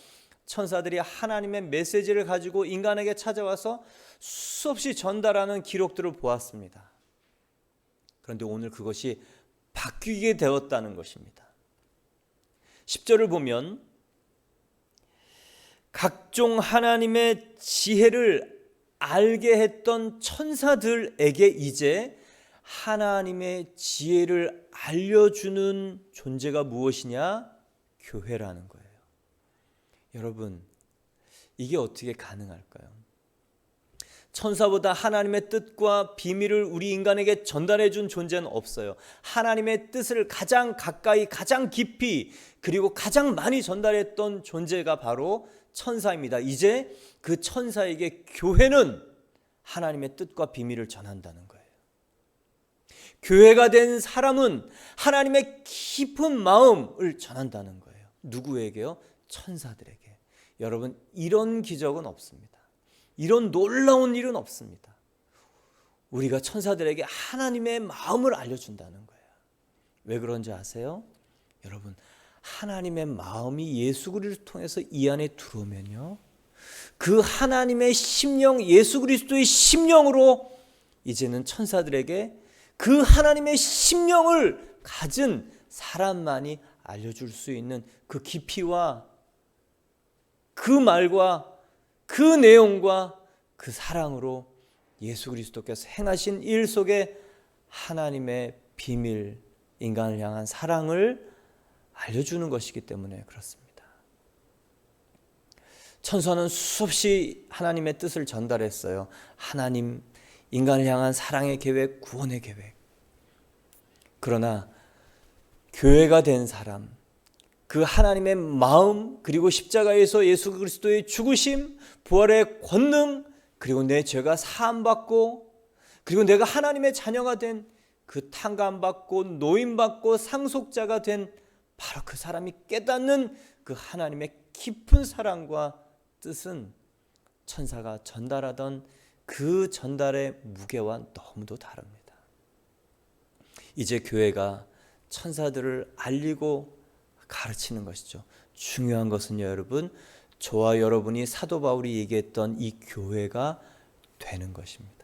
천사들이 하나님의 메시지를 가지고 인간에게 찾아와서 수없이 전달하는 기록들을 보았습니다. 그런데 오늘 그것이 바뀌게 되었다는 것입니다. 10절을 보면 각종 하나님의 지혜를 알게 했던 천사들에게 이제 하나님의 지혜를 알려주는 존재가 무엇이냐? 교회라는 거예요. 여러분, 이게 어떻게 가능할까요? 천사보다 하나님의 뜻과 비밀을 우리 인간에게 전달해 준 존재는 없어요. 하나님의 뜻을 가장 가까이, 가장 깊이, 그리고 가장 많이 전달했던 존재가 바로 천사입니다. 이제 그 천사에게 교회는 하나님의 뜻과 비밀을 전한다는 거예요. 교회가 된 사람은 하나님의 깊은 마음을 전한다는 거예요. 누구에게요? 천사들에게. 여러분, 이런 기적은 없습니다. 이런 놀라운 일은 없습니다. 우리가 천사들에게 하나님의 마음을 알려준다는 거예요. 왜 그런지 아세요? 여러분, 하나님의 마음이 예수 그리스도를 통해서 이 안에 들어오면요, 그 하나님의 심령, 예수 그리스도의 심령으로 이제는 천사들에게 그 하나님의 심령을 가진 사람만이 알려줄 수 있는 그 깊이와 그 말과 그 내용과 그 사랑으로 예수 그리스도께서 행하신 일 속에 하나님의 비밀, 인간을 향한 사랑을 알려주는 것이기 때문에 그렇습니다. 천사는 수없이 하나님의 뜻을 전달했어요. 하나님, 인간을 향한 사랑의 계획, 구원의 계획. 그러나 교회가 된 사람, 그 하나님의 마음, 그리고 십자가에서 예수 그리스도의 죽으심, 부활의 권능, 그리고 내 죄가 사함받고, 그리고 내가 하나님의 자녀가 된 그 탕감받고 노임받고 상속자가 된 바로 그 사람이 깨닫는 그 하나님의 깊은 사랑과 뜻은 천사가 전달하던 그 전달의 무게와 너무도 다릅니다. 이제 교회가 천사들을 알리고 가르치는 것이죠. 중요한 것은요, 여러분, 저와 여러분이 사도 바울이 얘기했던 이 교회가 되는 것입니다.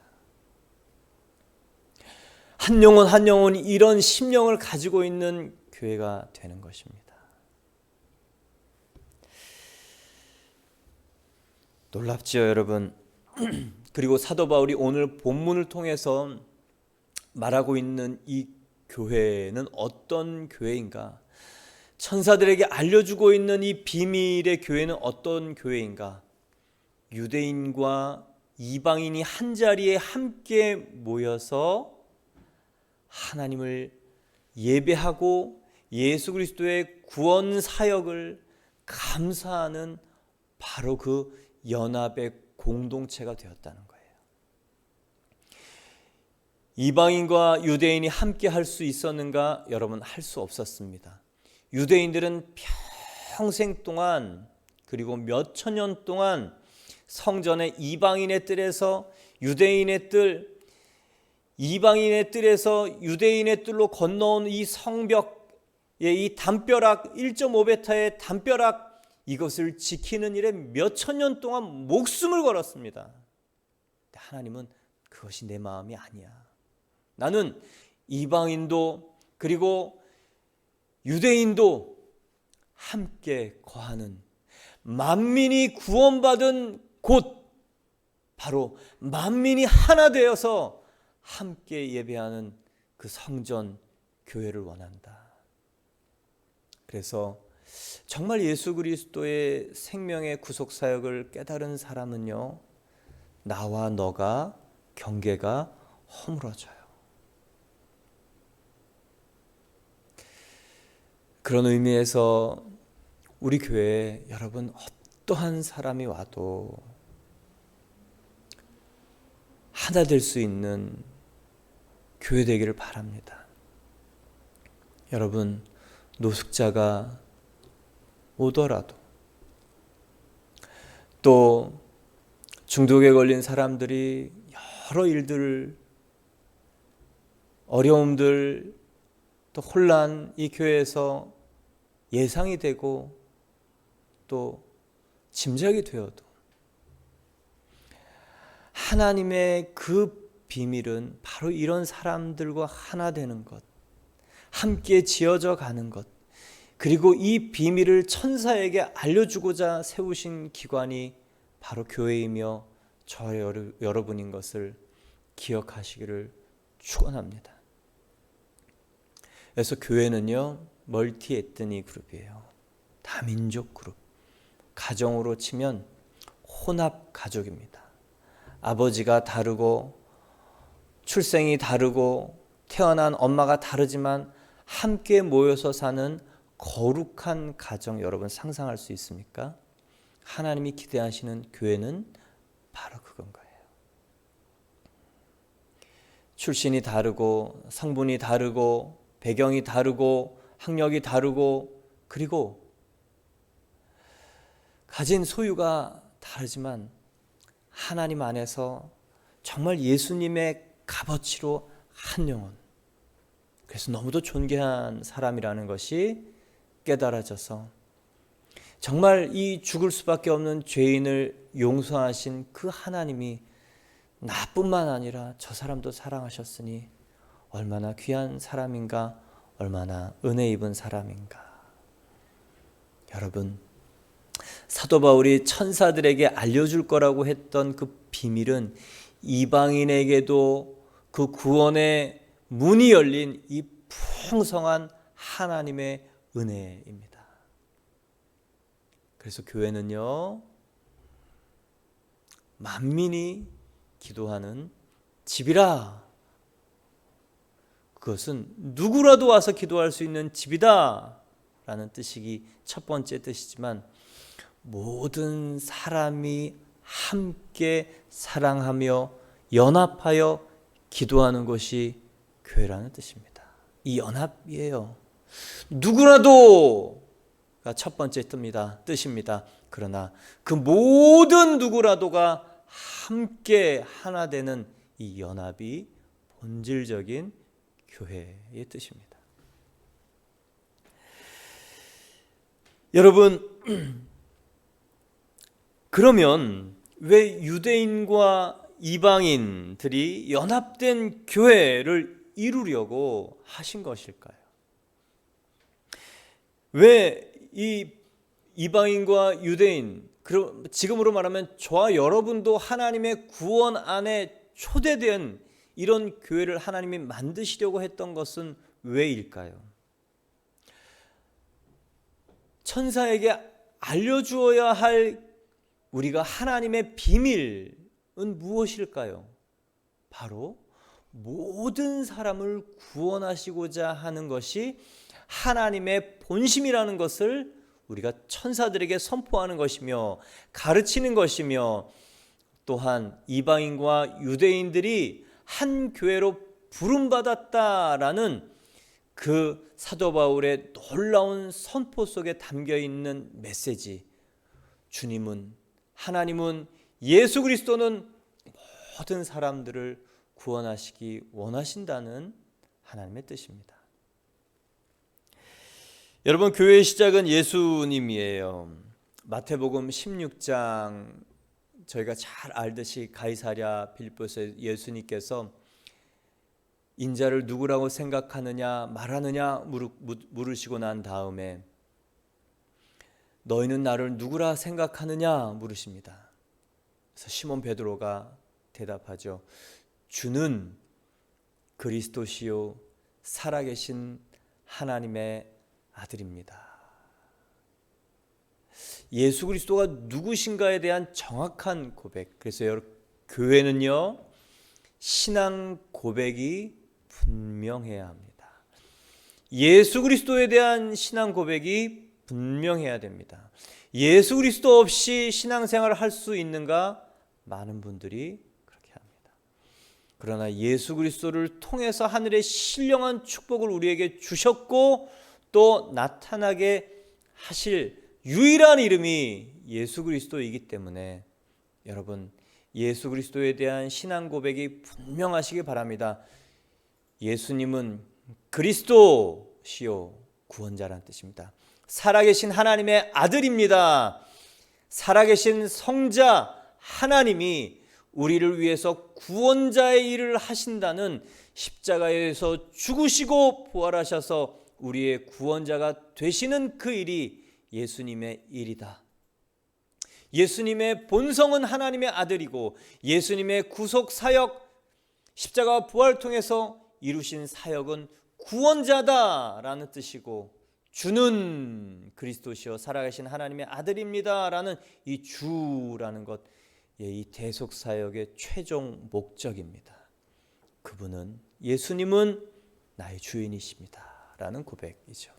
한 영혼 한 영혼이 이런 심령을 가지고 있는 교회가 되는 것입니다. 놀랍지요, 여러분. 그리고 사도 바울이 오늘 본문을 통해서 말하고 있는 이 교회는 어떤 교회인가? 천사들에게 알려주고 있는 이 비밀의 교회는 어떤 교회인가? 유대인과 이방인이 한 자리에 함께 모여서 하나님을 예배하고 예수 그리스도의 구원 사역을 감사하는 바로 그 연합의 공동체가 되었다는 거예요. 이방인과 유대인이 함께 할 수 있었는가? 여러분, 할 수 없었습니다. 유대인들은 평생 동안 그리고 몇 천 년 동안 성전의 이방인의 뜰에서 유대인의 뜰, 이방인의 뜰에서 유대인의 뜰로 건너온 이 성벽의 이 담벼락 1.5m의 담벼락, 이것을 지키는 일에 몇 천 년 동안 목숨을 걸었습니다. 하나님은 그것이 내 마음이 아니야. 나는 이방인도 그리고 유대인도 함께 거하는, 만민이 구원받은 곳, 바로 만민이 하나 되어서 함께 예배하는 그 성전 교회를 원한다. 그래서 정말 예수 그리스도의 생명의 구속 사역을 깨달은 사람은요, 나와 너가 경계가 허물어져요. 그런 의미에서 우리 교회에 여러분, 어떠한 사람이 와도 하나 될 수 있는 교회 되기를 바랍니다. 여러분, 노숙자가 오더라도, 또 중독에 걸린 사람들이 여러 일들, 어려움들, 또 혼란, 이 교회에서 예상이 되고 또 짐작이 되어도 하나님의 그 비밀은 바로 이런 사람들과 하나 되는 것, 함께 지어져 가는 것, 그리고 이 비밀을 천사에게 알려주고자 세우신 기관이 바로 교회이며 저와 여러분인 것을 기억하시기를 축원합니다. 그래서 교회는요, 멀티 에트니 그룹이에요. 다민족 그룹. 가정으로 치면 혼합 가족입니다. 아버지가 다르고 출생이 다르고 태어난 엄마가 다르지만 함께 모여서 사는 거룩한 가정, 여러분 상상할 수 있습니까? 하나님이 기대하시는 교회는 바로 그건 거예요. 출신이 다르고 성분이 다르고 배경이 다르고 학력이 다르고 그리고 가진 소유가 다르지만 하나님 안에서 정말 예수님의 값어치로 한 영혼, 그래서 너무도 존귀한 사람이라는 것이 깨달아져서 정말 이 죽을 수밖에 없는 죄인을 용서하신 그 하나님이 나뿐만 아니라 저 사람도 사랑하셨으니 얼마나 귀한 사람인가, 얼마나 은혜 입은 사람인가. 여러분, 사도 바울이 천사들에게 알려줄 거라고 했던 그 비밀은 이방인에게도 그 구원의 문이 열린 이 풍성한 하나님의 은혜입니다. 그래서 교회는요, 만민이 기도하는 집이라. 그것은 누구라도 와서 기도할 수 있는 집이다 라는 뜻이 첫 번째 뜻이지만, 모든 사람이 함께 사랑하며 연합하여 기도하는 것이 교회라는 뜻입니다. 이 연합이에요. 누구라도가 첫 번째 뜻입니다. 그러나 그 모든 누구라도가 함께 하나 되는 이 연합이 본질적인 교회의 뜻입니다. 여러분, 그러면 왜 유대인과 이방인들이 연합된 교회를 이루려고 하신 것일까요? 왜 이 이방인과 유대인, 지금으로 말하면 저와 여러분도 하나님의 구원 안에 초대된 이런 교회를 하나님이 만드시려고 했던 것은 왜일까요? 천사에게 알려주어야 할 우리가 하나님의 비밀은 무엇일까요? 바로 모든 사람을 구원하시고자 하는 것이 하나님의 본심이라는 것을 우리가 천사들에게 선포하는 것이며 가르치는 것이며, 또한 이방인과 유대인들이 한 교회로 부름받았다라는 그 사도 바울의 놀라운 선포 속에 담겨 있는 메시지, 주님은, 하나님은, 예수 그리스도는 모든 사람들을 구원하시기 원하신다는 하나님의 뜻입니다. 여러분, 교회의 시작은 예수님이에요. 마태복음 16장, 저희가 잘 알듯이 가이사랴 빌립보에서 예수님께서 인자를 누구라고 생각하느냐 말하느냐 물으시고 난 다음에 너희는 나를 누구라 생각하느냐 물으십니다. 그래서 시몬 베드로가 대답하죠. 주는 그리스도시요 살아계신 하나님의 아들입니다. 예수 그리스도가 누구신가에 대한 정확한 고백. 그래서 여러분, 교회는요 신앙 고백이 분명해야 합니다. 예수 그리스도에 대한 신앙 고백이 분명해야 됩니다. 예수 그리스도 없이 신앙생활을 할 수 있는가? 많은 분들이 그렇게 합니다. 그러나 예수 그리스도를 통해서 하늘의 신령한 축복을 우리에게 주셨고 또 나타나게 하실 유일한 이름이 예수 그리스도이기 때문에 여러분, 예수 그리스도에 대한 신앙 고백이 분명하시기 바랍니다. 예수님은 그리스도시요 구원자라는 뜻입니다. 살아계신 하나님의 아들입니다. 살아계신 성자 하나님이 우리를 위해서 구원자의 일을 하신다는, 십자가에서 죽으시고 부활하셔서 우리의 구원자가 되시는 그 일이 예수님의 일이다. 예수님의 본성은 하나님의 아들이고 예수님의 구속 사역, 십자가 부활을 통해서 이루신 사역은 구원자다라는 뜻이고, 주는 그리스도시요 살아계신 하나님의 아들입니다라는 이 주라는 것, 이 대속 사역의 최종 목적입니다. 그분은, 예수님은 나의 주인이십니다라는 고백이죠.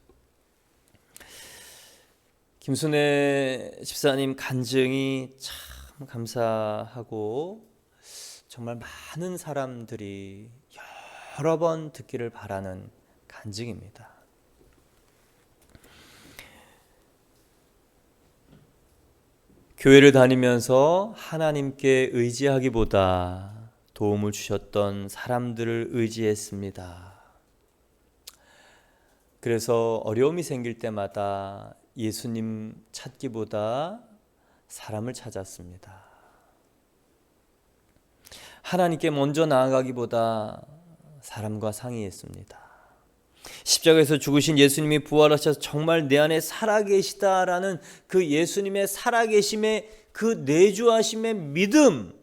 김순애 집사님 간증이 참 감사하고 정말 많은 사람들이 여러 번 듣기를 바라는 간증입니다. 교회를 다니면서 하나님께 의지하기보다 도움을 주셨던 사람들을 의지했습니다. 그래서 어려움이 생길 때마다 예수님 찾기보다 사람을 찾았습니다. 하나님께 먼저 나아가기보다 사람과 상의했습니다. 십자가에서 죽으신 예수님이 부활하셔서 정말 내 안에 살아계시다라는 그 예수님의 살아계심의 그 내주하심의 믿음,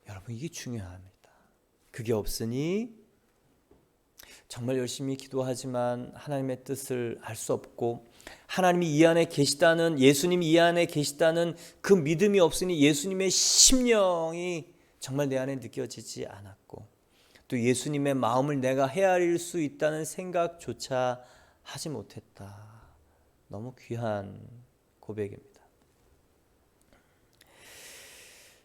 여러분, 이게 중요합니다. 그게 없으니 정말 열심히 기도하지만 하나님의 뜻을 알 수 없고, 하나님이 이 안에 계시다는, 예수님이 이 안에 계시다는 그 믿음이 없으니 예수님의 심령이 정말 내 안에 느껴지지 않았고, 또 예수님의 마음을 내가 헤아릴 수 있다는 생각조차 하지 못했다. 너무 귀한 고백입니다.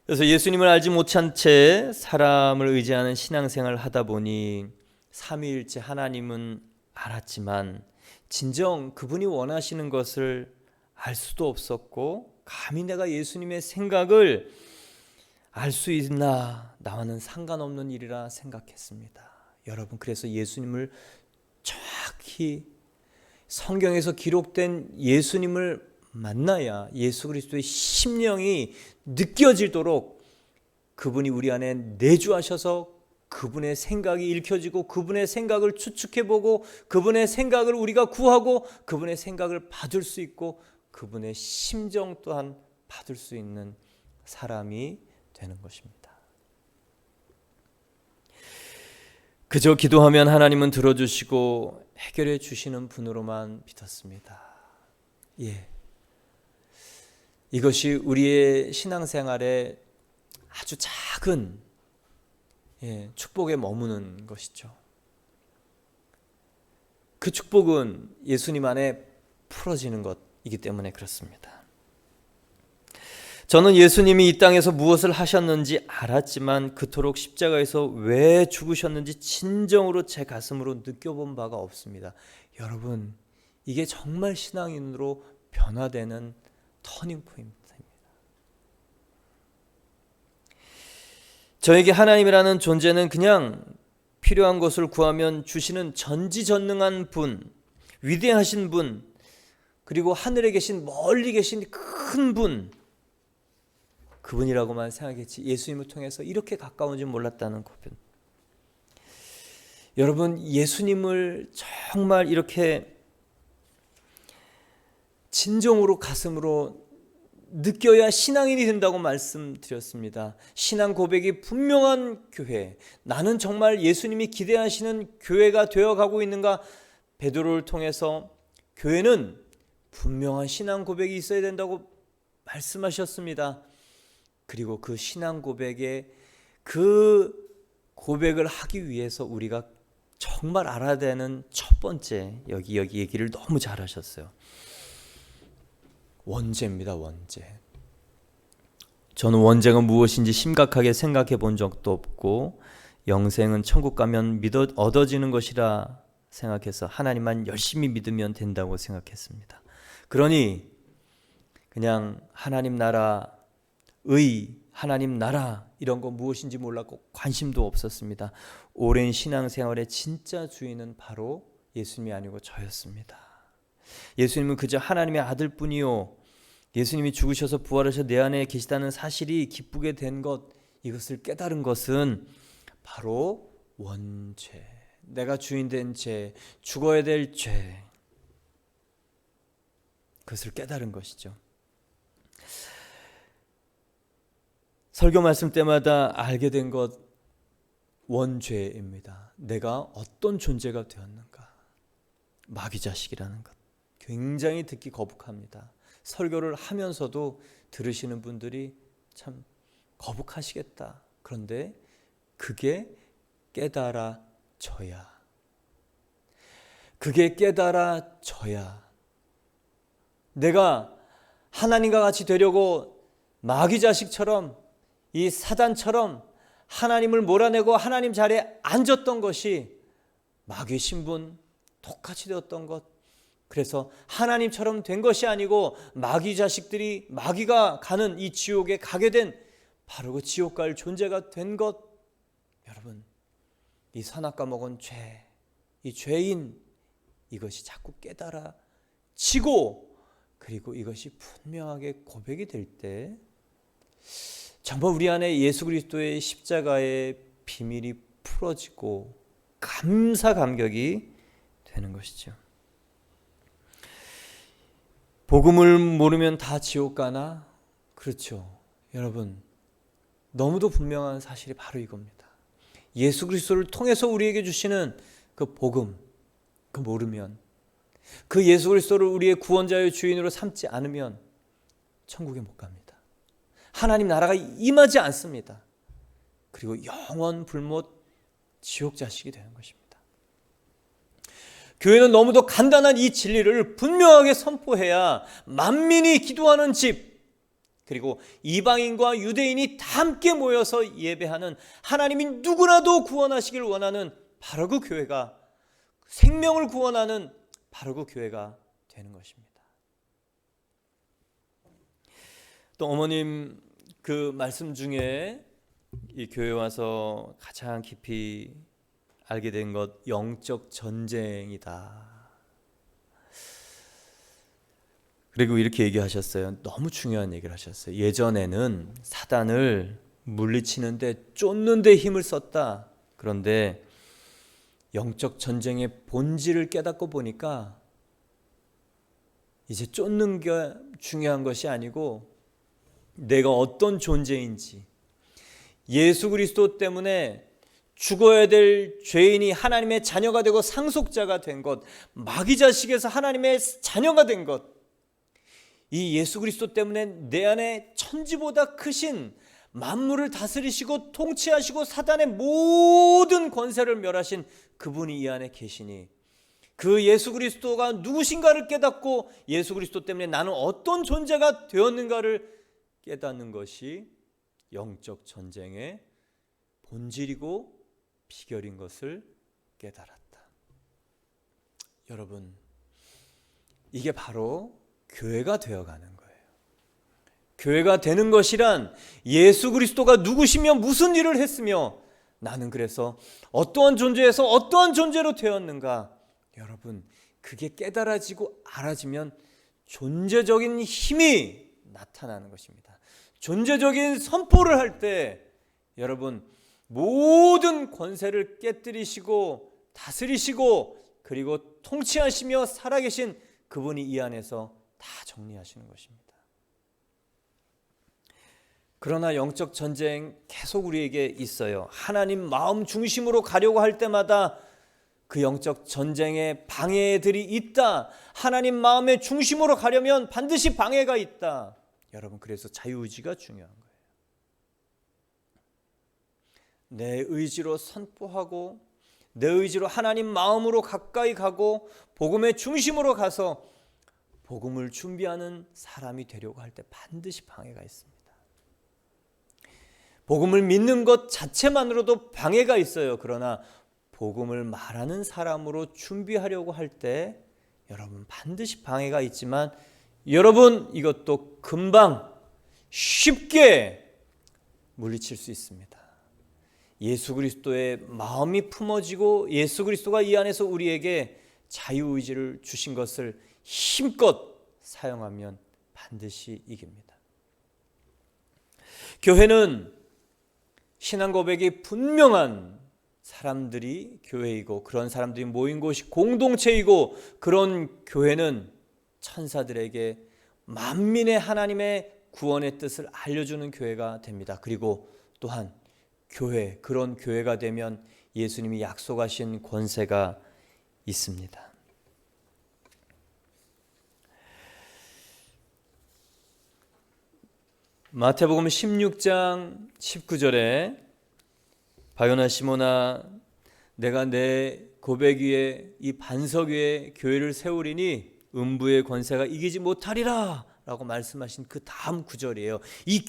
그래서 예수님을 알지 못한 채 사람을 의지하는 신앙생활을 하다 보니 삼위일체 하나님은 알았지만 진정 그분이 원하시는 것을 알 수도 없었고, 감히 내가 예수님의 생각을 알 수 있나, 나와는 상관없는 일이라 생각했습니다. 여러분, 그래서 예수님을 정확히 성경에서 기록된 예수님을 만나야 예수 그리스도의 심령이 느껴지도록 그분이 우리 안에 내주하셔서 그분의 생각이 읽혀지고 그분의 생각을 추측해보고 그분의 생각을 우리가 구하고 그분의 생각을 받을 수 있고 그분의 심정 또한 받을 수 있는 사람이 되는 것입니다. 그저 기도하면 하나님은 들어주시고 해결해 주시는 분으로만 믿었습니다. 이것이 우리의 신앙생활에 아주 작은 축복에 머무는 것이죠. 그 축복은 예수님 안에 풀어지는 것이기 때문에 그렇습니다. 저는 예수님이 이 땅에서 무엇을 하셨는지 알았지만 그토록 십자가에서 왜 죽으셨는지 진정으로 제 가슴으로 느껴본 바가 없습니다. 여러분, 이게 정말 신앙인으로 변화되는 터닝 포인트입니다. 저에게 하나님이라는 존재는 그냥 필요한 것을 구하면 주시는 전지전능한 분, 위대하신 분, 그리고 하늘에 계신 멀리 계신 큰 분, 그분이라고만 생각했지 예수님을 통해서 이렇게 가까운 줄 몰랐다는 거군. 여러분, 예수님을 정말 이렇게 진정으로 가슴으로 느껴야 신앙인이 된다고 말씀드렸습니다. 신앙 고백이 분명한 교회, 나는 정말 예수님이 기대하시는 교회가 되어가고 있는가? 베드로를 통해서 교회는 분명한 신앙 고백이 있어야 된다고 말씀하셨습니다. 그리고 그 신앙 고백에 그 고백을 하기 위해서 우리가 정말 알아야 되는 첫 번째, 여기 얘기를 너무 잘하셨어요. 원죄입니다. 원죄. 저는 원죄가 무엇인지 심각하게 생각해 본 적도 없고 영생은 천국 가면 얻어지는 것이라 생각해서 하나님만 열심히 믿으면 된다고 생각했습니다. 그러니 그냥 하나님 나라, 하나님 나라 이런 거 무엇인지 몰랐고 관심도 없었습니다. 오랜 신앙생활의 진짜 주인은 바로 예수님이 아니고 저였습니다. 예수님은 그저 하나님의 아들뿐이요, 예수님이 죽으셔서 부활하셔 내 안에 계시다는 사실이 기쁘게 된 것, 이것을 깨달은 것은 바로 원죄, 내가 주인된 죄, 죽어야 될 죄, 그것을 깨달은 것이죠. 설교 말씀 때마다 알게 된 것, 원죄입니다. 내가 어떤 존재가 되었는가. 마귀자식이라는 것, 굉장히 듣기 거북합니다. 설교를 하면서도 들으시는 분들이 참 거북하시겠다. 그런데 그게 깨달아져야, 내가 하나님과 같이 되려고 마귀자식처럼, 이 사단처럼 하나님을 몰아내고 하나님 자리에 앉았던 것이 마귀 신분 똑같이 되었던 것, 그래서 하나님처럼 된 것이 아니고 마귀 자식들이, 마귀가 가는 이 지옥에 가게 된 바로 그 지옥 갈 존재가 된 것, 여러분, 이 선악과 먹은 죄, 이 죄인, 이것이 자꾸 깨달아지고 그리고 이것이 분명하게 고백이 될 때 정말 우리 안에 예수 그리스도의 십자가의 비밀이 풀어지고 감사 감격이 되는 것이죠. 복음을 모르면 다 지옥 가나? 그렇죠. 여러분, 너무도 분명한 사실이 바로 이겁니다. 예수 그리스도를 통해서 우리에게 주시는 그 복음, 그 모르면, 그 예수 그리스도를 우리의 구원자의 주인으로 삼지 않으면 천국에 못 갑니다. 하나님 나라가 임하지 않습니다. 그리고 영원 불못 지옥 자식이 되는 것입니다. 교회는 너무도 간단한 이 진리를 분명하게 선포해야 만민이 기도하는 집, 그리고 이방인과 유대인이 다 함께 모여서 예배하는, 하나님이 누구라도 구원하시길 원하는 바로 그 교회가, 생명을 구원하는 바로 그 교회가 되는 것입니다. 또 어머님 그 말씀 중에 이 교회 와서 가장 깊이 알게 된 것, 영적 전쟁이다. 그리고 이렇게 얘기하셨어요. 너무 중요한 얘기를 하셨어요. 예전에는 사단을 물리치는데 쫓는데 힘을 썼다. 그런데 영적 전쟁의 본질을 깨닫고 보니까 이제 쫓는 게 중요한 것이 아니고 내가 어떤 존재인지, 예수 그리스도 때문에 죽어야 될 죄인이 하나님의 자녀가 되고 상속자가 된 것, 마귀 자식에서 하나님의 자녀가 된 것, 이 예수 그리스도 때문에 내 안에 천지보다 크신 만물을 다스리시고 통치하시고 사단의 모든 권세를 멸하신 그분이 이 안에 계시니, 그 예수 그리스도가 누구신가를 깨닫고 예수 그리스도 때문에 나는 어떤 존재가 되었는가를 깨닫는 것이 영적 전쟁의 본질이고 비결인 것을 깨달았다. 여러분, 이게 바로 교회가 되어가는 거예요. 교회가 되는 것이란 예수 그리스도가 누구시며 무슨 일을 했으며 나는 그래서 어떠한 존재에서 어떠한 존재로 되었는가, 여러분, 그게 깨달아지고 알아지면 존재적인 힘이 나타나는 것입니다. 존재적인 선포를 할 때 여러분, 모든 권세를 깨뜨리시고 다스리시고 그리고 통치하시며 살아계신 그분이 이 안에서 다 정리하시는 것입니다. 그러나 영적 전쟁 계속 우리에게 있어요. 하나님 마음 중심으로 가려고 할 때마다 그 영적 전쟁에 방해들이 있다. 하나님 마음의 중심으로 가려면 반드시 방해가 있다. 여러분, 그래서 자유의지가 중요한 거예요. 내 의지로 선포하고 내 의지로 하나님 마음으로 가까이 가고 복음의 중심으로 가서 복음을 준비하는 사람이 되려고 할 때 반드시 방해가 있습니다. 복음을 믿는 것 자체만으로도 방해가 있어요. 그러나 복음을 말하는 사람으로 준비하려고 할 때 여러분 반드시 방해가 있지만 여러분 이것도 금방 쉽게 물리칠 수 있습니다. 예수 그리스도의 마음이 품어지고 예수 그리스도가 이 안에서 우리에게 자유의지를 주신 것을 힘껏 사용하면 반드시 이깁니다. 교회는 신앙 고백이 분명한 사람들이 교회이고 그런 사람들이 모인 곳이 공동체이고 그런 교회는 천사들에게 만민의 하나님의 구원의 뜻을 알려주는 교회가 됩니다. 그리고 또한 교회, 그런 교회가 되면 예수님이 약속하신 권세가 있습니다. 마태복음 16장 19절에 바요나 시모나 내가 내 고백 위에 이 반석 위에 교회를 세우리니 음부의 권세가 이기지 못하리라 라고 말씀하신 그 다음 구절이에요. 이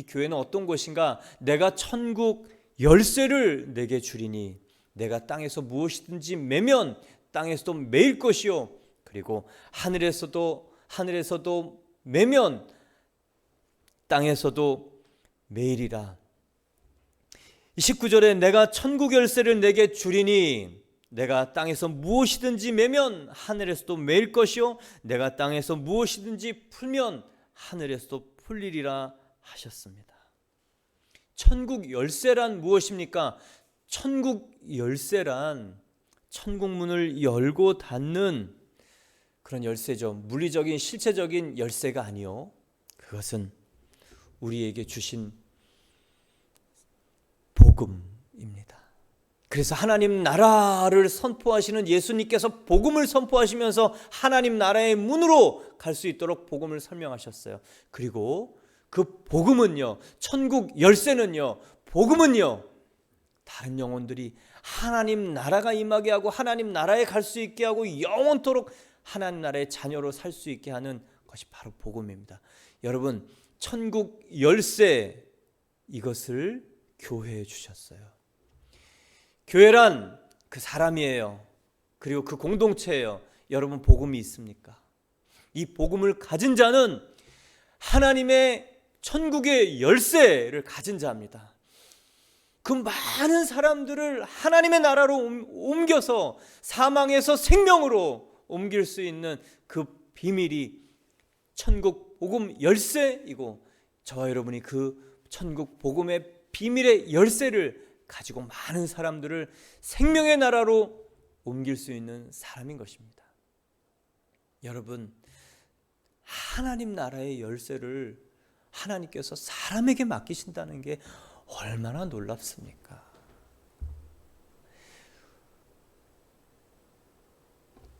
교회는 어떤 곳인가? 내가 천국 열쇠를 내게 주리니 내가 땅에서 무엇이든지 매면 땅에서도 매일 것이요 그리고 하늘에서도 매면 땅에서도 매일이라. 19절에 내가 천국 열쇠를 내게 주리니 내가 땅에서 무엇이든지 매면 하늘에서도 매일 것이요 내가 땅에서 무엇이든지 풀면 하늘에서도 풀리리라 하셨습니다. 천국 열쇠란 무엇입니까? 천국 열쇠란 천국 문을 열고 닫는 그런 열쇠죠. 물리적인 실체적인 열쇠가 아니요. 그것은 우리에게 주신 복음입니다. 그래서 하나님 나라를 선포하시는 예수님께서 복음을 선포하시면서 하나님 나라의 문으로 갈 수 있도록 복음을 설명하셨어요. 그리고 그 복음은요, 천국 열쇠는요, 복음은요, 다른 영혼들이 하나님 나라가 임하게 하고 하나님 나라에 갈 수 있게 하고 영원토록 하나님 나라의 자녀로 살 수 있게 하는 것이 바로 복음입니다. 여러분, 천국 열쇠 이것을 교회에 주셨어요. 교회란 그 사람이에요. 그리고 그 공동체예요. 여러분 복음이 있습니까? 이 복음을 가진 자는 하나님의 천국의 열쇠를 가진 자입니다. 그 많은 사람들을 하나님의 나라로 옮겨서 사망에서 생명으로 옮길 수 있는 그 비밀이 천국 복음 열쇠이고 저와 여러분이 그 천국 복음의 비밀의 열쇠를 가지고 많은 사람들을 생명의 나라로 옮길 수 있는 사람인 것입니다. 여러분, 하나님 나라의 열쇠를 하나님께서 사람에게 맡기신다는 게 얼마나 놀랍습니까?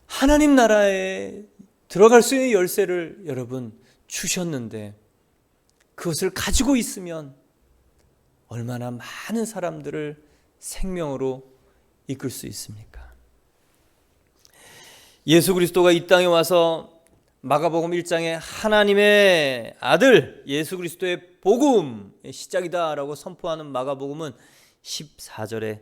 하나님 나라에 들어갈 수 있는 열쇠를 여러분 주셨는데 그것을 가지고 있으면 얼마나 많은 사람들을 생명으로 이끌 수 있습니까? 예수 그리스도가 이 땅에 와서 마가복음 1장에 하나님의 아들 예수 그리스도의 복음의 시작이다라고 선포하는 마가복음은 14절에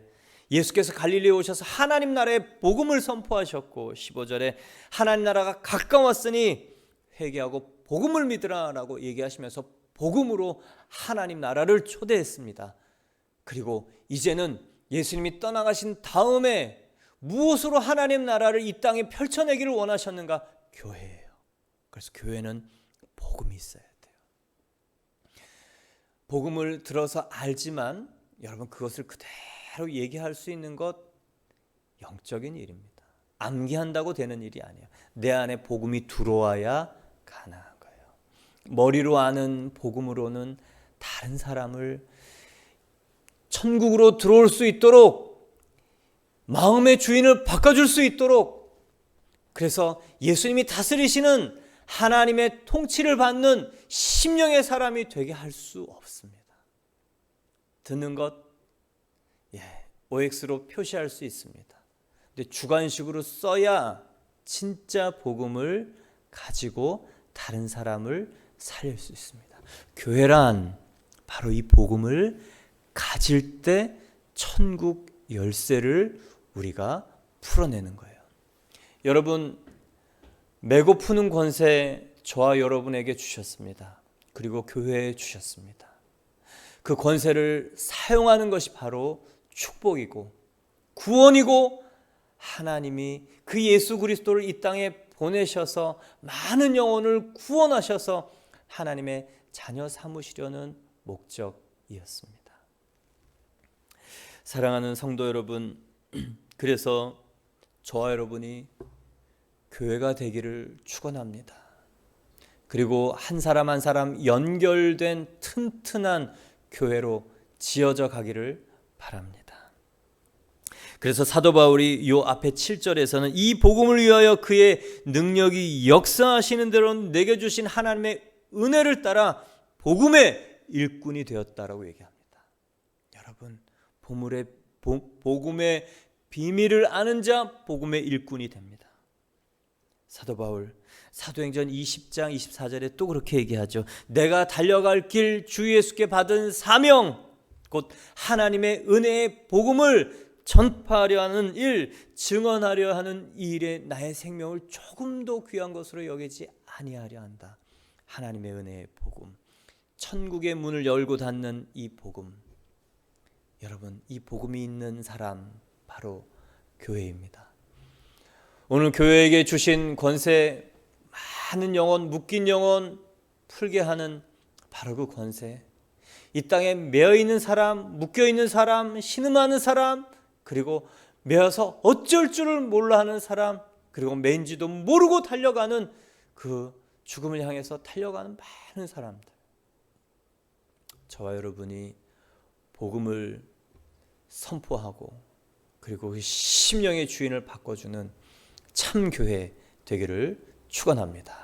예수께서 갈릴리에 오셔서 하나님 나라의 복음을 선포하셨고 15절에 하나님 나라가 가까웠으니 회개하고 복음을 믿으라라고 얘기하시면서 복음으로 하나님 나라를 초대했습니다. 그리고 이제는 예수님이 떠나가신 다음에 무엇으로 하나님 나라를 이 땅에 펼쳐내기를 원하셨는가? 교회예요. 그래서 교회는 복음이 있어야 돼요. 복음을 들어서 알지만 여러분 그것을 그대로 얘기할 수 있는 것 영적인 일입니다. 암기한다고 되는 일이 아니에요. 내 안에 복음이 들어와야 가능한 거예요. 머리로 아는 복음으로는 다른 사람을 천국으로 들어올 수 있도록 마음의 주인을 바꿔줄 수 있도록 그래서 예수님이 다스리시는 하나님의 통치를 받는 심령의 사람이 되게 할 수 없습니다. 듣는 것 OX로 표시할 수 있습니다. 근데 주관식으로 써야 진짜 복음을 가지고 다른 사람을 살릴 수 있습니다. 교회란 바로 이 복음을 가질 때 천국 열쇠를 우리가 풀어내는 거예요. 여러분, 메고 푸는 권세 저와 여러분에게 주셨습니다. 그리고 교회에 주셨습니다. 그 권세를 사용하는 것이 바로 축복이고 구원이고 하나님이 그 예수 그리스도를 이 땅에 보내셔서 많은 영혼을 구원하셔서 하나님의 자녀 삼으시려는 목적이었습니다. 사랑하는 성도 여러분, 그래서 저와 여러분이 교회가 되기를 축원합니다. 그리고 한 사람 한 사람 연결된 튼튼한 교회로 지어져 가기를 바랍니다. 그래서 사도 바울이 요 앞에 7절에서는 이 복음을 위하여 그의 능력이 역사하시는 대로 내게 주신 하나님의 은혜를 따라 복음의 일꾼이 되었다라고 얘기합니다. 여러분, 복음의 비밀을 아는 자 복음의 일꾼이 됩니다. 사도 바울 사도행전 20장 24절에 또 그렇게 얘기하죠. 내가 달려갈 길 주 예수께 받은 사명 곧 하나님의 은혜의 복음을 전파하려 하는 일, 증언하려 하는 이 일에 나의 생명을 조금도 귀한 것으로 여기지 아니하려 한다. 하나님의 은혜의 복음, 천국의 문을 열고 닫는 이 복음. 여러분, 이 복음이 있는 사람 바로 교회입니다. 오늘 교회에게 주신 권세, 많은 영혼, 묶인 영혼 풀게 하는 바로 그 권세. 이 땅에 매여 있는 사람, 묶여 있는 사람, 신음하는 사람, 그리고 매여서 어쩔 줄을 몰라 하는 사람, 그리고 매인지도 모르고 달려가는 그 죽음을 향해서 달려가는 많은 사람들. 저와 여러분이 복음을 선포하고 그리고 그 심령의 주인을 바꿔주는 참 교회 되기를 축원합니다.